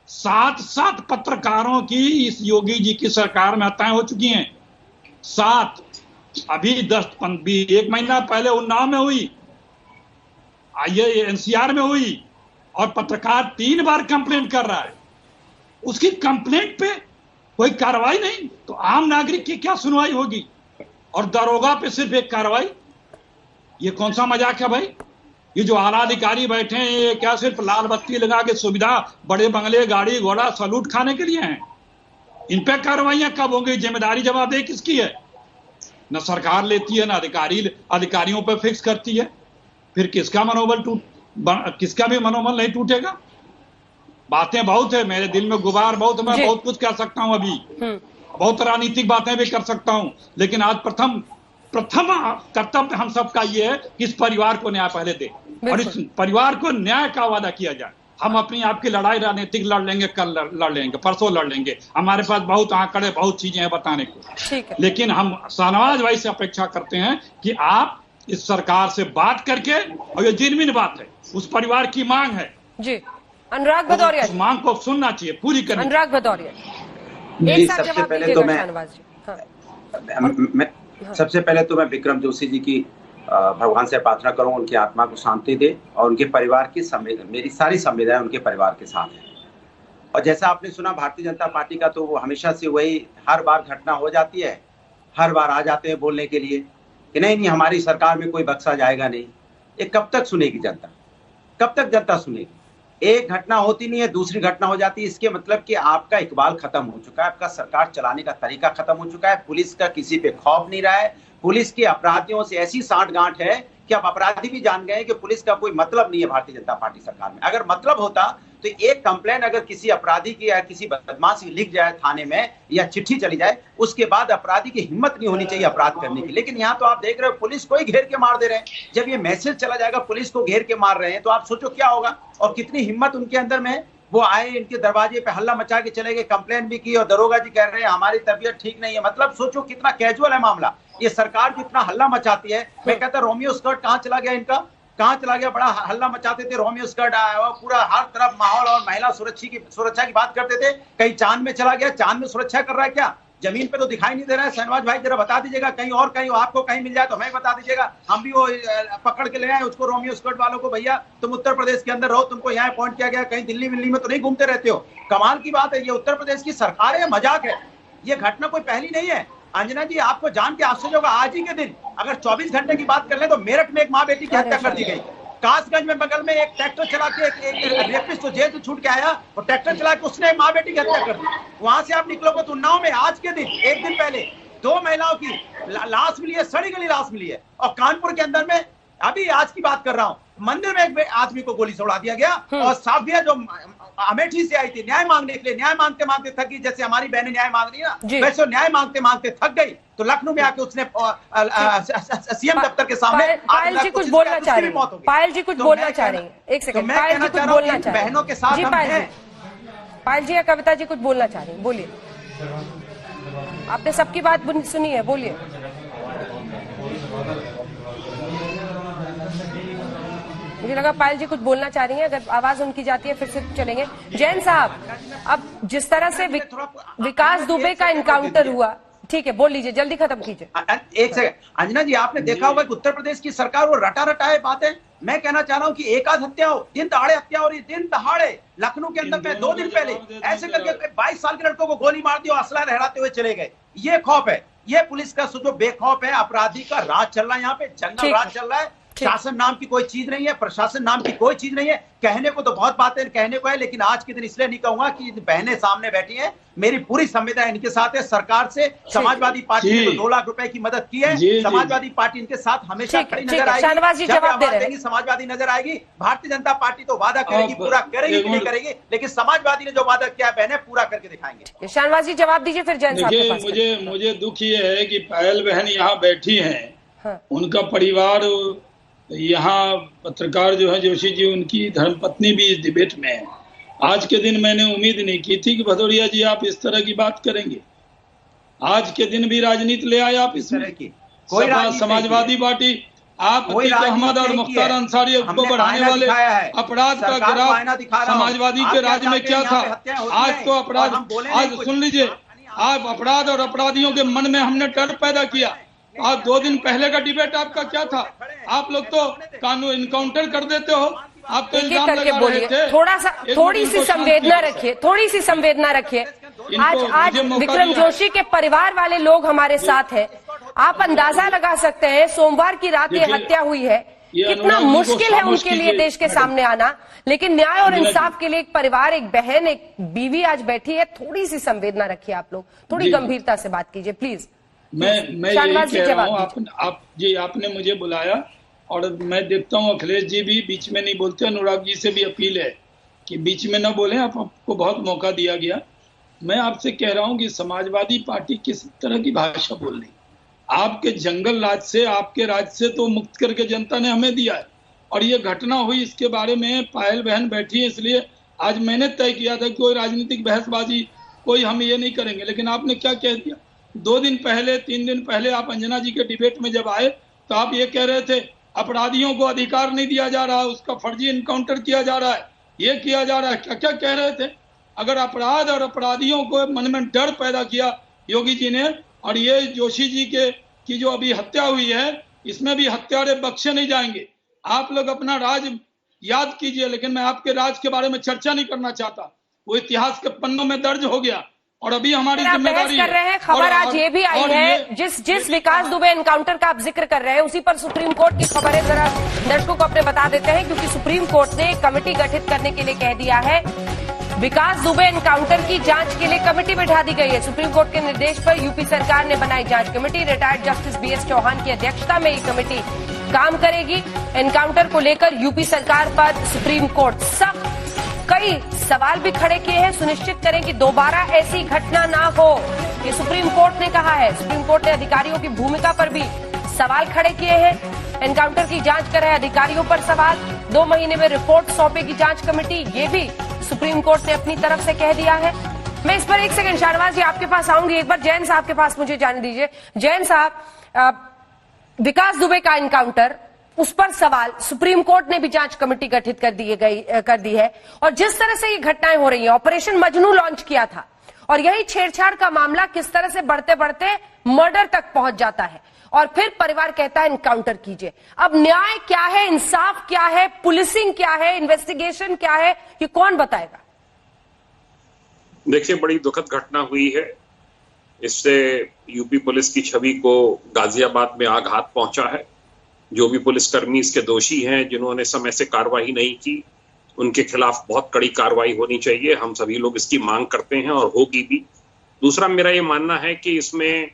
Speaker 11: 7 पत्रकारों की इस योगी जी की सरकार में हत्याएं हो चुकी हैं। 7, अभी 1 महीना पहले उन्नाव में हुई, ये एनसीआर में हुई और पत्रकार 3 बार कंप्लेंट कर रहा है। उसकी कंप्लेंट पे कोई कार्रवाई नहीं, तो आम नागरिक की क्या सुनवाई होगी? और दरोगा पे सिर्फ एक कार्रवाई, ये कौन सा मजाक है भाई? ये जो आला अधिकारी बैठे हैं, ये क्या सिर्फ लाल बत्ती लगा के सुविधा, बड़े बंगले, गाड़ी घोड़ा, सलूट खाने के लिए हैं? इन पे कार्रवाइयां कब होंगी? जिम्मेदारी जवाबदेही किसकी है? न सरकार लेती है, न अधिकारियों पे फिक्स करती है। फिर किसका मनोबल किसका भी मनोबल नहीं टूटेगा। बातें बहुत है, मेरे दिल में गुबार बहुत है, मैं बहुत कुछ कर सकता हूं अभी, बहुत राजनीतिक बातें भी कर सकता हूं, लेकिन आज प्रथम कर्तव्य हम सबका ये है कि इस परिवार को न्याय पहले दे और इस परिवार को न्याय का वादा किया जाए। हम अपनी आपकी लड़ाई राजनीतिक लड़ लेंगे, कल लड़ लेंगे, परसों लड़ लेंगे, हमारे पास बहुत आंकड़े बहुत चीजें हैं बताने को, लेकिन हम शाहनवाज भाई से अपेक्षा करते हैं कि आप इस सरकार से बात करके, और ये जेन्युइन बात है, उस परिवार की मांग है
Speaker 1: जी, अनुराग भदौरिया,
Speaker 11: उस मांग को सुनना चाहिए, पूरी करनी।
Speaker 1: अनुराग भदौरिया,
Speaker 12: सबसे पहले तो मैं विक्रम जोशी जी की भगवान से प्रार्थना करूं उनकी आत्मा को शांति दे और उनके परिवार की मेरी सारी संवेदनाएं उनके परिवार के साथ है। और जैसा आपने सुना भारतीय जनता पार्टी का, तो वो हमेशा से वही, हर बार घटना हो जाती है, हर बार आ जाते हैं बोलने के लिए कि नहीं हमारी सरकार में कोई बख्शा जाएगा नहीं। ये कब तक सुनेगी जनता, कब तक जनता सुनेगी? एक घटना होती नहीं है, दूसरी घटना हो जाती है। इसके मतलब कि आपका इकबाल खत्म हो चुका है, आपका सरकार चलाने का तरीका खत्म हो चुका है, पुलिस का किसी पे खौफ नहीं रहा है, पुलिस के अपराधियों से ऐसी सांठगांठ है कि अब अपराधी भी जान गए कि पुलिस का कोई मतलब नहीं है भारतीय जनता पार्टी सरकार में। अगर मतलब होता तो एक कंप्लेन अगर किसी अपराधी की या किसी बदमाश की लिख जाए थाने में या चिट्ठी चली जाए, उसके बाद अपराधी की हिम्मत नहीं होनी चाहिए अपराध करने की। लेकिन यहाँ तो आप देख रहे हो पुलिस को ही घेर के मार दे रहे हैं। जब ये मैसेज चला जाएगा पुलिस को घेर के मार रहे हैं, तो आप सोचो क्या होगा और कितनी हिम्मत उनके अंदर में। वो आए, इनके दरवाजे पे हल्ला मचा के चले गए, कंप्लेन भी की और दरोगा जी कह रहे हैं हमारी तबीयत ठीक नहीं है। मतलब सोचो कितना कैजुअल है मामला। ये सरकार जो इतना हल्ला मचाती है, मैं कहता रोमियो स्कर्ट कहाँ चला गया इनका, कहाँ चला गया? बड़ा हल्ला मचाते थे, रोमियो स्कर्ट आया, पूरा हर तरफ माहौल और महिला सुरक्षा की बात करते थे। कहीं चांद में चला गया, चांद में सुरक्षा कर रहा है क्या? जमीन पे तो दिखाई नहीं दे रहा है। शाहनवाज भाई जरा बता दीजिएगा, कहीं और कहीं आपको कहीं मिल जाए तो हमें बता दीजिएगा, हम भी वो पकड़ के ले आए उसको, रोमियो स्कर्ट वालों को। भैया तुम उत्तर प्रदेश के अंदर रहो, तुमको यहाँ अपॉइंट किया गया, कहीं दिल्ली में तो नहीं घूमते रहते हो। कमाल की बात है, ये उत्तर प्रदेश की सरकार है, मजाक है। ये घटना कोई पहली नहीं है। अंजना जी, आपको जान के आश्चर्य होगा, आज ही के दिन अगर 24 घंटे की बात कर ले तो मेरठ में एक माँ बेटी की हत्या कर दी गई। कासगंज में बगल में एक ट्रैक्टर चला के एक रेपिस्ट तो जेल से छूट के आया और ट्रैक्टर चला के उसने माँ बेटी की हत्या कर दी। वहां से आप निकलोगे तो उन्नाव में आज के दिन, एक दिन पहले 2 महिलाओं की लाश मिली है, सड़ी गली लाश मिली है। और कानपुर के अंदर में अभी आज की बात कर रहा हूँ, मंदिर में एक आदमी को गोली से उड़ा दिया गया। और साफिया जो अमेठी से आई थी न्याय मांगने के लिए, न्याय मांगते मांगते थक गई, जैसे हमारी बहनें न्याय मांग रही है ना, वैसे न्याय मांगते मांगते थक गई, तो लखनऊ में आके उसने सीएम दफ्तर के सामने
Speaker 1: पायल जी कुछ बोलना चाह रही है। पायल जी कुछ बोलना चाह रही है, एक सेकंड, पायल जी कुछ बोलना चाह रही है,
Speaker 11: बहनों के साथ हम हैं।
Speaker 1: पायल जी या कविता जी कुछ बोलना चाह रही है, बोलिए। आपने सबकी बात सुनी है, बोलिए। मुझे लगा पायल जी कुछ बोलना चाह रही हैं, अगर आवाज उनकी जाती है फिर से चलेंगे। जैन साहब, अब जिस तरह से विकास दुबे का इनकाउंटर हुआ, ठीक है, बोल लीजिए, जल्दी खत्म कीजिए।
Speaker 12: एक सेकंड, अंजना जी, आपने देखा होगा कि उत्तर प्रदेश की सरकार वो रटा रटाए बातें। मैं कहना चाह रहा हूँ कि एक आध हत्या हो, दिन दहाड़े हत्या हो रही, दिन दहाड़े लखनऊ के अंदर में 2 दिन पहले ऐसे करके 22 साल के लड़कों को गोली मार दी और असला लहराते हुए चले गए। ये खौफ है, ये पुलिस का जो बेखौफ है, अपराधी का राज चल रहा है, यहाँ पे जंगल राज चल रहा है। शासन नाम की कोई चीज नहीं है, प्रशासन नाम की कोई चीज नहीं है। कहने को तो बहुत बातें कहने को है, लेकिन आज के दिन इसलिए नहीं कहूंगा कि बहनें सामने बैठी हैं, मेरी पूरी संवेदना इनके साथ है। सरकार से समाजवादी पार्टी ने तो 2 लाख रुपए की मदद की है, समाजवादी पार्टी इनके साथ हमेशा खड़ी नजर आएगी।
Speaker 1: शाहनवाज जी जवाब दे रहे हैं,
Speaker 12: समाजवादी नजर आएगी। भारतीय जनता पार्टी तो वादा करेगी, पूरा करेगी कि नहीं करेगी, लेकिन समाजवादी ने जो वादा किया है बहनें पूरा करके दिखाएंगे।
Speaker 1: शाहनवाज जी जवाब दीजिए, फिर जैन साहब के पास।
Speaker 10: मुझे दुख ये है कि पायल बहन यहाँ बैठी है, उनका परिवार यहाँ, पत्रकार जो है जोशी जी, उनकी धर्मपत्नी भी इस डिबेट में है। आज के दिन मैंने उम्मीद नहीं की थी कि भदौरिया जी आप इस तरह की बात करेंगे। आज के दिन भी राजनीति ले आए आप इसमें। कोई समाजवादी पार्टी, आप अहमद और मुख्तार अंसारी को बढ़ाने वाले अपराध का ग्राफ समाजवादी के राज में क्या था? आज तो अपराध, आज सुन लीजिए, आप अपराध और अपराधियों के मन में हमने डर पैदा किया। आज 2 दिन पहले का डिबेट आपका क्या था? आप लोग तो कानून इनकाउंटर कर देते हो, आप तो इल्जाम लगा रहे थे।
Speaker 1: थोड़ी सी संवेदना रखिए, थोड़ी सी संवेदना रखिए। आज विक्रम जोशी के परिवार वाले लोग हमारे साथ हैं। आप अंदाजा लगा सकते हैं सोमवार की रात ये हत्या हुई है, कितना मुश्किल है उनके लिए देश के सामने आना। लेकिन न्याय और इंसाफ के लिए एक परिवार, एक बहन, एक बीवी आज बैठी है। थोड़ी सी संवेदना रखिए आप लोग, थोड़ी गंभीरता से बात कीजिए प्लीज।
Speaker 10: मैं यही कह रहा हूँ, आप जी आपने मुझे बुलाया, और मैं देखता हूँ अखिलेश जी भी बीच में नहीं बोलते। अनुराग जी से भी अपील है कि बीच में न बोलें, आपको बहुत मौका दिया गया। मैं आपसे कह रहा हूँ कि समाजवादी पार्टी किस तरह की भाषा बोल रही। आपके जंगल राज से, आपके राज से तो मुक्त करके जनता ने हमें दिया है, और ये घटना हुई इसके बारे में पायल बहन बैठी है, इसलिए आज मैंने तय किया था कि कोई राजनीतिक बहसबाजी कोई हम ये नहीं करेंगे। लेकिन आपने क्या कह दिया, 2 दिन पहले 3 दिन पहले आप अंजना जी के डिबेट में जब आए तो आप ये कह रहे थे अपराधियों को अधिकार नहीं दिया जा रहा, उसका फर्जी इनकाउंटर किया जा रहा है, ये किया जा रहा है, क्या क्या कह रहे थे। अगर अपराध और अपराधियों को मन में डर पैदा किया योगी जी ने, और ये जोशी जी की जो अभी हत्या हुई है, इसमें भी हत्यारे बख्शे नहीं जाएंगे। आप लोग अपना राज याद कीजिए, लेकिन मैं आपके राज के बारे में चर्चा नहीं करना चाहता, वो इतिहास के पन्नों में दर्ज हो गया। और अभी हमारी जिम्मेदारी
Speaker 1: कर रहे हैं। खबर आज ये भी आई है, जिस विकास दुबे एनकाउंटर का आप जिक्र कर रहे हैं उसी पर सुप्रीम कोर्ट की खबर है। जरा दर्शकों को अपने बता देते हैं, क्योंकि सुप्रीम कोर्ट ने एक कमेटी गठित करने के लिए कह दिया है। विकास दुबे एनकाउंटर की जांच के लिए कमेटी बैठा दी गई है। सुप्रीम कोर्ट के निर्देश पर यूपी सरकार ने बनाई जांच committee. Retired justice BS Chauhan की अध्यक्षता में ये कमेटी काम करेगी। एनकाउंटर को लेकर यूपी सरकार पर सुप्रीम कोर्ट सख्त कई सवाल भी खड़े किए हैं। सुनिश्चित करें कि दोबारा ऐसी घटना ना हो, ये सुप्रीम कोर्ट ने कहा है। सुप्रीम कोर्ट ने अधिकारियों की भूमिका पर भी सवाल खड़े किए हैं। एनकाउंटर की जांच कर रहे अधिकारियों पर सवाल। 2 महीने में रिपोर्ट सौंपेगी जांच कमेटी, ये भी सुप्रीम कोर्ट ने अपनी तरफ से कह दिया है। मैं इस पर 1 सेकंड शाहनवाज जी आपके पास आऊंगी, एक बार जैन साहब के पास मुझे जाने दीजिए। जैन साहब, विकास दुबे का एनकाउंटर, उस पर सवाल, सुप्रीम कोर्ट ने भी जांच कमेटी गठित कर दी है, और जिस तरह से ये घटनाएं हो रही हैं, ऑपरेशन मजनू लॉन्च किया था और यही छेड़छाड़ का मामला किस तरह से बढ़ते बढ़ते मर्डर तक पहुंच जाता है, और फिर परिवार कहता है एनकाउंटर कीजिए। अब न्याय क्या है, इंसाफ क्या है, पुलिसिंग क्या है, इन्वेस्टिगेशन क्या है, ये कौन बताएगा?
Speaker 13: देखिए, बड़ी दुखद घटना हुई है। इससे यूपी पुलिस की छवि को गाजियाबाद में आघात पहुंचा है। जो भी पुलिसकर्मी इसके दोषी हैं, जिन्होंने समय से कार्रवाई नहीं की, उनके खिलाफ बहुत कड़ी कार्रवाई होनी चाहिए। हम सभी लोग इसकी मांग करते हैं और होगी भी। दूसरा, मेरा ये मानना है कि इसमें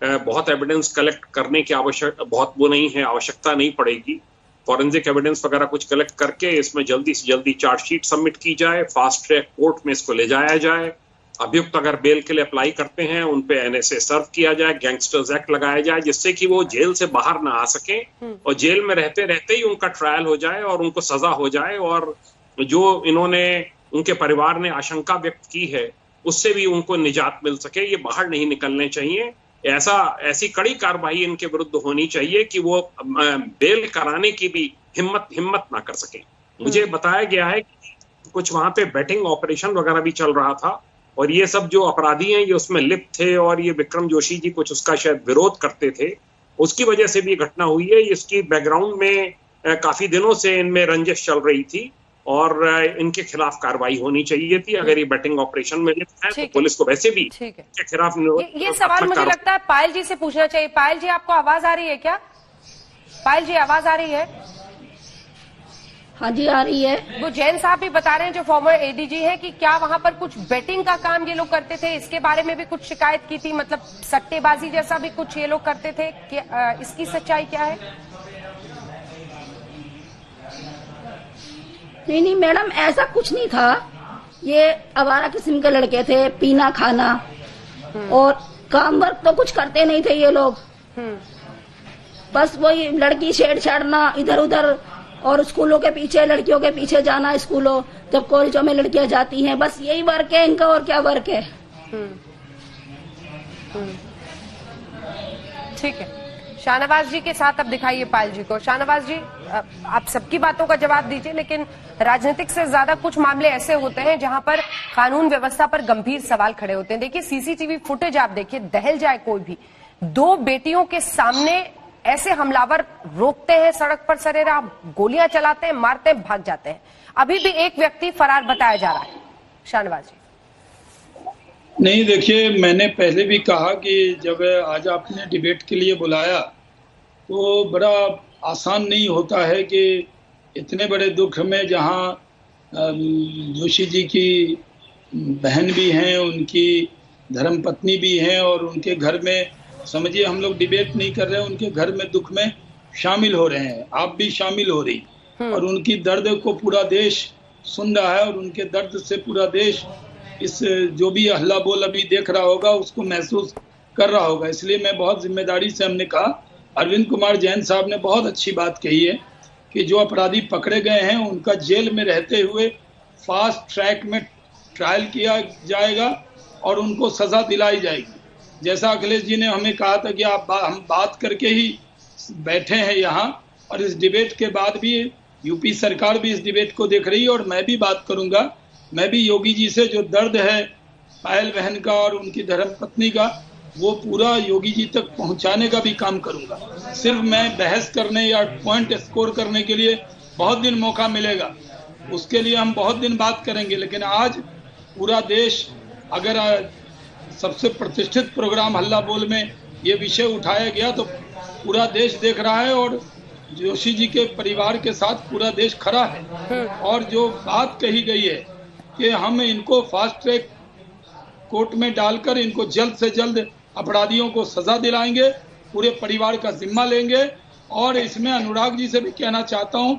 Speaker 13: बहुत एविडेंस कलेक्ट करने की आवश्यकता नहीं पड़ेगी। फॉरेंसिक एविडेंस वगैरह कुछ कलेक्ट करके इसमें जल्दी से जल्दी चार्जशीट सबमिट की जाए, फास्ट ट्रैक कोर्ट में इसको ले जाया जाए। अभियुक्त अगर बेल के लिए अप्लाई करते हैं, उन पे एनएसए सर्व किया जाए, गैंगस्टर्स एक्ट लगाया जाए, जिससे कि वो जेल से बाहर ना आ सके और जेल में रहते रहते ही उनका ट्रायल हो जाए और उनको सजा हो जाए, और जो इन्होंने उनके परिवार ने आशंका व्यक्त की है उससे भी उनको निजात मिल सके। ये बाहर नहीं निकलने चाहिए। ऐसी कड़ी कार्रवाई इनके विरुद्ध होनी चाहिए कि वो बेल कराने की भी हिम्मत ना कर सके। मुझे बताया गया है कि कुछ वहां पे बैटिंग ऑपरेशन वगैरह भी चल रहा था, और ये सब जो अपराधी हैं ये उसमें लिप्त थे, और ये विक्रम जोशी जी कुछ उसका शायद विरोध करते थे, उसकी वजह से भी घटना हुई है। इसकी बैकग्राउंड में काफी दिनों से इनमें रंजिश चल रही थी और इनके खिलाफ कार्रवाई होनी चाहिए थी। अगर ये बैटिंग ऑपरेशन में लिप्त है तो पुलिस को वैसे भी इनके खिलाफ
Speaker 1: ये सवाल मुझे लगता है पायल जी से पूछना चाहिए। पायल जी, आपको आवाज आ रही है क्या? पायल जी, आवाज आ रही है?
Speaker 9: हाँ जी, आ रही है।
Speaker 1: वो जैन साहब भी बता रहे हैं, जो फॉर्मर एडीजी है, कि क्या वहां पर कुछ बेटिंग का काम ये लोग करते थे, इसके बारे में भी कुछ शिकायत की थी, मतलब सट्टेबाजी जैसा भी कुछ ये लोग करते थे। इसकी सच्चाई क्या है?
Speaker 9: नहीं मैडम, ऐसा कुछ नहीं था। ये आवारा किस्म के लड़के थे, पीना खाना और काम वर्क तो कुछ करते नहीं थे ये लोग। बस वही लड़की छेड़छाड़ना इधर उधर, और स्कूलों के पीछे, लड़कियों के पीछे जाना, स्कूलों जब कॉलेजों में लड़कियां जाती हैं, बस यही वर्क है इनका, और क्या वर्क है।
Speaker 1: ठीक है, शाहनवाज जी के साथ अब दिखाइए पायल जी को। शाहनवाज जी, आप सबकी बातों का जवाब दीजिए, लेकिन राजनीतिक से ज्यादा कुछ मामले ऐसे होते हैं जहां पर कानून व्यवस्था पर गंभीर सवाल खड़े होते हैं। देखिए, सीसीटीवी फुटेज आप देखिए, दहल जाए कोई भी, 2 बेटियों के सामने ऐसे हमलावर रोकते हैं सड़क पर सरेराम, गोलियां चलाते हैं, मारते हैं, भाग जाते हैं। अभी भी एक व्यक्ति फरार बताया जा रहा है। शाहनवाज जी।
Speaker 10: नहीं, देखिए, मैंने पहले भी कहा कि जब आज आपने डिबेट के लिए बुलाया तो बड़ा आसान नहीं होता है कि इतने बड़े दुख में, जहां जोशी जी की बहन भी हैं, उनकी धर्मपत्नी भी हैं, और उनके घर में, समझिए हम लोग डिबेट नहीं कर रहे हैं, उनके घर में दुख में शामिल हो रहे हैं, आप भी शामिल हो रही, और उनकी दर्द को पूरा देश सुन रहा है और उनके दर्द से पूरा देश इस जो भी हल्ला बोल अभी देख रहा होगा उसको महसूस कर रहा होगा। इसलिए मैं बहुत जिम्मेदारी से हमने कहा, अरविंद कुमार जैन साहब ने बहुत अच्छी बात कही है कि जो अपराधी पकड़े गए हैं उनका जेल में रहते हुए फास्ट ट्रैक में ट्रायल किया जाएगा और उनको सजा दिलाई जाएगी। जैसा अखिलेश जी ने हमें कहा था कि हम बात करके ही बैठे हैं यहाँ, और इस डिबेट के बाद भी यूपी सरकार भी इस डिबेट को देख रही है और मैं भी बात करूंगा। मैं भी योगी जी से जो दर्द है पायल बहन का और उनकी धर्मपत्नी का, वो पूरा योगी जी तक पहुंचाने का भी काम करूंगा। सिर्फ मैं बहस करने या पॉइंट स्कोर करने के लिए बहुत दिन मौका मिलेगा, उसके लिए हम बहुत दिन बात करेंगे, लेकिन आज पूरा देश, अगर सबसे प्रतिष्ठित प्रोग्राम हल्ला बोल में ये विषय उठाया गया तो पूरा देश देख रहा है और जोशी जी के परिवार के साथ पूरा देश खड़ा है। और जो बात कही गई है कि हम इनको फास्ट ट्रैक कोर्ट में डालकर इनको जल्द से जल्द अपराधियों को सजा दिलाएंगे, पूरे परिवार का जिम्मा लेंगे। और इसमें अनुराग जी से भी कहना चाहता हूं,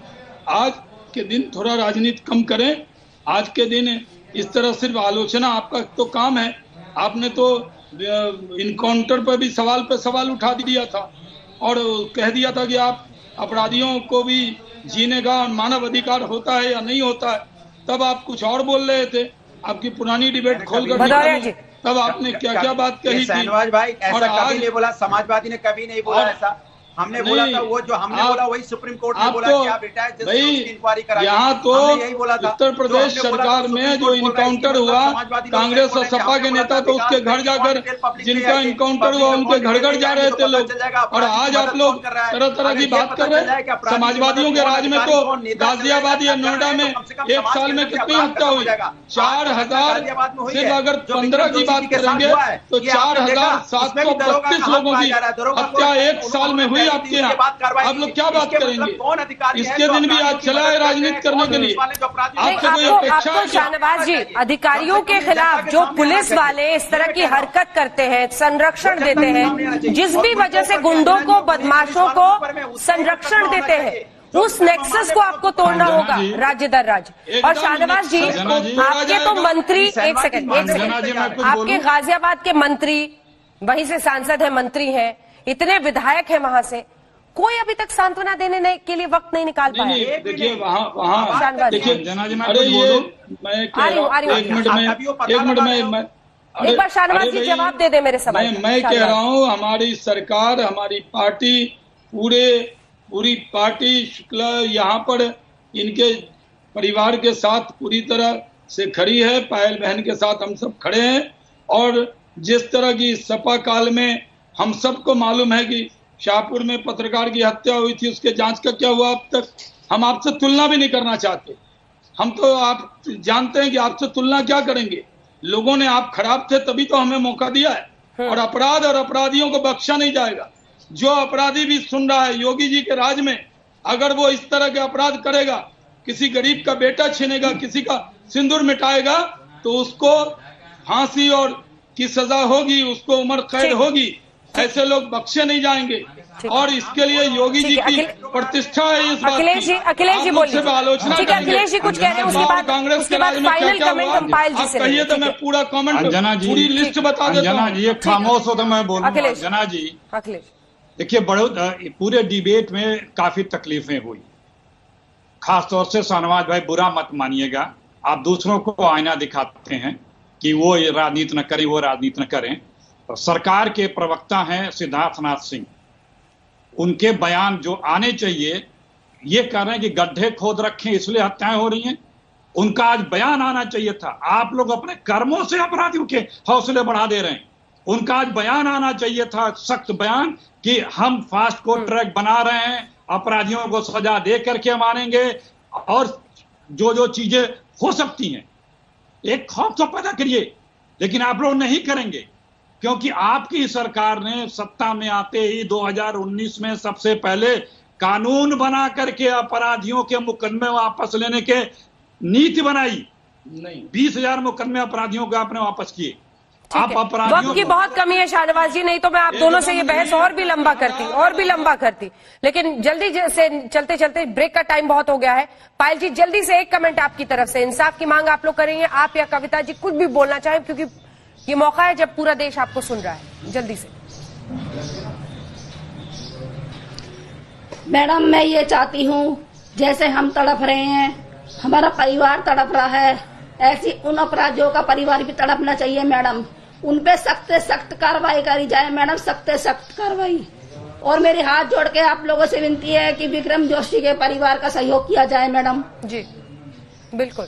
Speaker 10: आज के दिन थोड़ा राजनीति कम करें। आज के दिन इस तरह सिर्फ आलोचना, आपका तो काम है, आपने तो इनकाउंटर पर भी सवाल पे सवाल उठा दिया था और कह दिया था कि आप अपराधियों को भी जीने का मानव अधिकार होता है या नहीं होता है। तब आप कुछ और बोल रहे थे, आपकी पुरानी डिबेट खोलकर तब आपने क्या क्या बात कही थी।
Speaker 12: शहनवाज भाई ऐसा कभी नहीं बोला, समाजवादी ने कभी नहीं बोला ऐसा। हमने बोला था वो जो हमने बोला वही सुप्रीम कोर्ट ने बोला क्या बेटा है जिससे इंक्वायरी कराई।
Speaker 10: यहाँ तो उत्तर प्रदेश सरकार में जो इनकाउंटर हुआ, कांग्रेस और सपा के नेता तो उसके घर जाकर, जिनका इनकाउंटर हुआ उनके घर घर जा रहे थे लोग, और आज आप लोग तरह तरह की बात कर रहे हैं। समाजवादियों के राज में तो गाजियाबाद या नोएडा में एक साल में कितनी हत्या हुई? 4000। सिर्फ अगर 15 की बात करेंगे तो 4732 लोगों की हत्या एक साल में हुई आपके यहाँ। आप लोग क्या बात करेंगे? इसके दिन भी आज चला है राजनीति करने के लिए। आपसे कोई अपेक्षा है?
Speaker 1: शाहनवाज जी, अधिकारियों के खिलाफ जो पुलिस वाले इस तरह की हरकत करते हैं, संरक्षण देते हैं, जिस भी वजह से गुंडों को, बदमाशों को संरक्षण देते हैं, उस नेक्सस को आपको तोड़ना होगा राज्य दर राज्य। और शाहनवाज जी, आपके तो मंत्री, एक सेकंड, आपके गाजियाबाद के मंत्री, वहीं से सांसद है, मंत्री हैं, इतने विधायक हैं वहां से, कोई अभी तक सांत्वना देने के लिए वक्त नहीं निकाल पाया।
Speaker 10: देखिए वहाँ देखिए, अरे ये मैं कह रहा हूँ, एक मिनट में
Speaker 1: एक बार शाहनवाज जी जवाब दे दे मेरे सवाल।
Speaker 10: मैं कह रहा हूँ हमारी सरकार, हमारी पार्टी, पूरी पार्टी शुक्ला यहाँ पर इनके परिवार के साथ पूरी तरह से खड़ी है। पायल बहन के साथ हम सब खड़े हैं। और जिस तरह की सपा काल में हम सबको मालूम है कि शाहपुर में पत्रकार की हत्या हुई थी, उसके जांच का क्या हुआ अब तक, हम आपसे तुलना भी नहीं करना चाहते। हम तो आप जानते हैं कि आपसे तुलना क्या करेंगे। लोगों ने, आप खराब थे तभी तो हमें मौका दिया है। और अपराध और अपराधियों को बख्शा नहीं जाएगा। जो अपराधी भी सुन रहा है, योगी जी के राज में अगर वो इस तरह के अपराध करेगा, किसी गरीब का बेटा छीनेगा, किसी का सिंदूर मिटाएगा, तो उसको फांसी और की सजा होगी, उसको उम्र कैद होगी। ऐसे लोग बख्शे नहीं जाएंगे। और इसके लिए योगी जी की प्रतिष्ठा है इस बात की।
Speaker 1: अखिलेश जी बोलिए।
Speaker 10: आलोचना
Speaker 1: ठीक है, अखिलेश जी कुछ कह रहे हैं, उसके बाद
Speaker 10: कांग्रेस के राज में क्या क्या हुआ आप कहिए तो मैं पूरा कमेंट, पूरी लिस्ट बता देता हूँ।
Speaker 11: ये खामोश हो तो मैं बोलूंगा। जना जी, देखिए, पूरे डिबेट में काफी तकलीफें हुई। खासतौर से शहनवाज भाई, बुरा मत मानिएगा, आप दूसरों को आईना दिखाते हैं कि वो राजनीति न करें, वो राजनीति न करें। सरकार के प्रवक्ता हैं सिद्धार्थनाथ सिंह, उनके बयान जो आने चाहिए, ये कह रहे हैं कि गड्ढे खोद रखे इसलिए हत्याएं हो रही हैं। उनका आज बयान आना चाहिए था। आप लोग अपने कर्मों से अपराधियों के हौसले बढ़ा दे रहे हैं। उनका आज बयान आना चाहिए था, सख्त बयान, कि हम फास्ट कोर्ट ट्रैक बना रहे हैं, अपराधियों को सजा दे करके मानेंगे और जो चीजें हो सकती हैं, एक खौफ तो पैदा करिए। लेकिन आप लोग नहीं करेंगे, क्योंकि आपकी सरकार ने सत्ता में आते ही 2019 में सबसे पहले कानून बना करके अपराधियों के मुकदमे वापस लेने के नीति बनाई। नहीं, 20,000 मुकदमे अपराधियों के आपने वापस किए।
Speaker 10: आप अपराधियों
Speaker 1: वक्त की बहुत कमी है शाहनवाज जी, नहीं तो मैं आप दोनों से ये बहस और भी लंबा करती, लेकिन जल्दी से चलते चलते ब्रेक का टाइम बहुत हो गया है। पायल जी जल्दी से एक कमेंट आपकी तरफ से, इंसाफ की मांग आप लोग करेंगे, आप या कविता जी कुछ भी बोलना चाहें, क्योंकि ये मौका है जब पूरा देश आपको सुन रहा है, जल्दी से।
Speaker 9: मैडम मैं ये चाहती हूँ, जैसे हम तड़प रहे हैं, हमारा परिवार तड़प रहा है, ऐसी उन अपराधियों का परिवार भी तड़पना चाहिए मैडम। उन पे सख्त से सख्त कार्रवाई करी जाए मैडम, सख्त से सख्त कार्रवाई। और मेरे हाथ जोड़ के आप लोगों से विनती है कि विक्रम जोशी के परिवार का सहयोग किया जाए मैडम।
Speaker 1: जी बिल्कुल।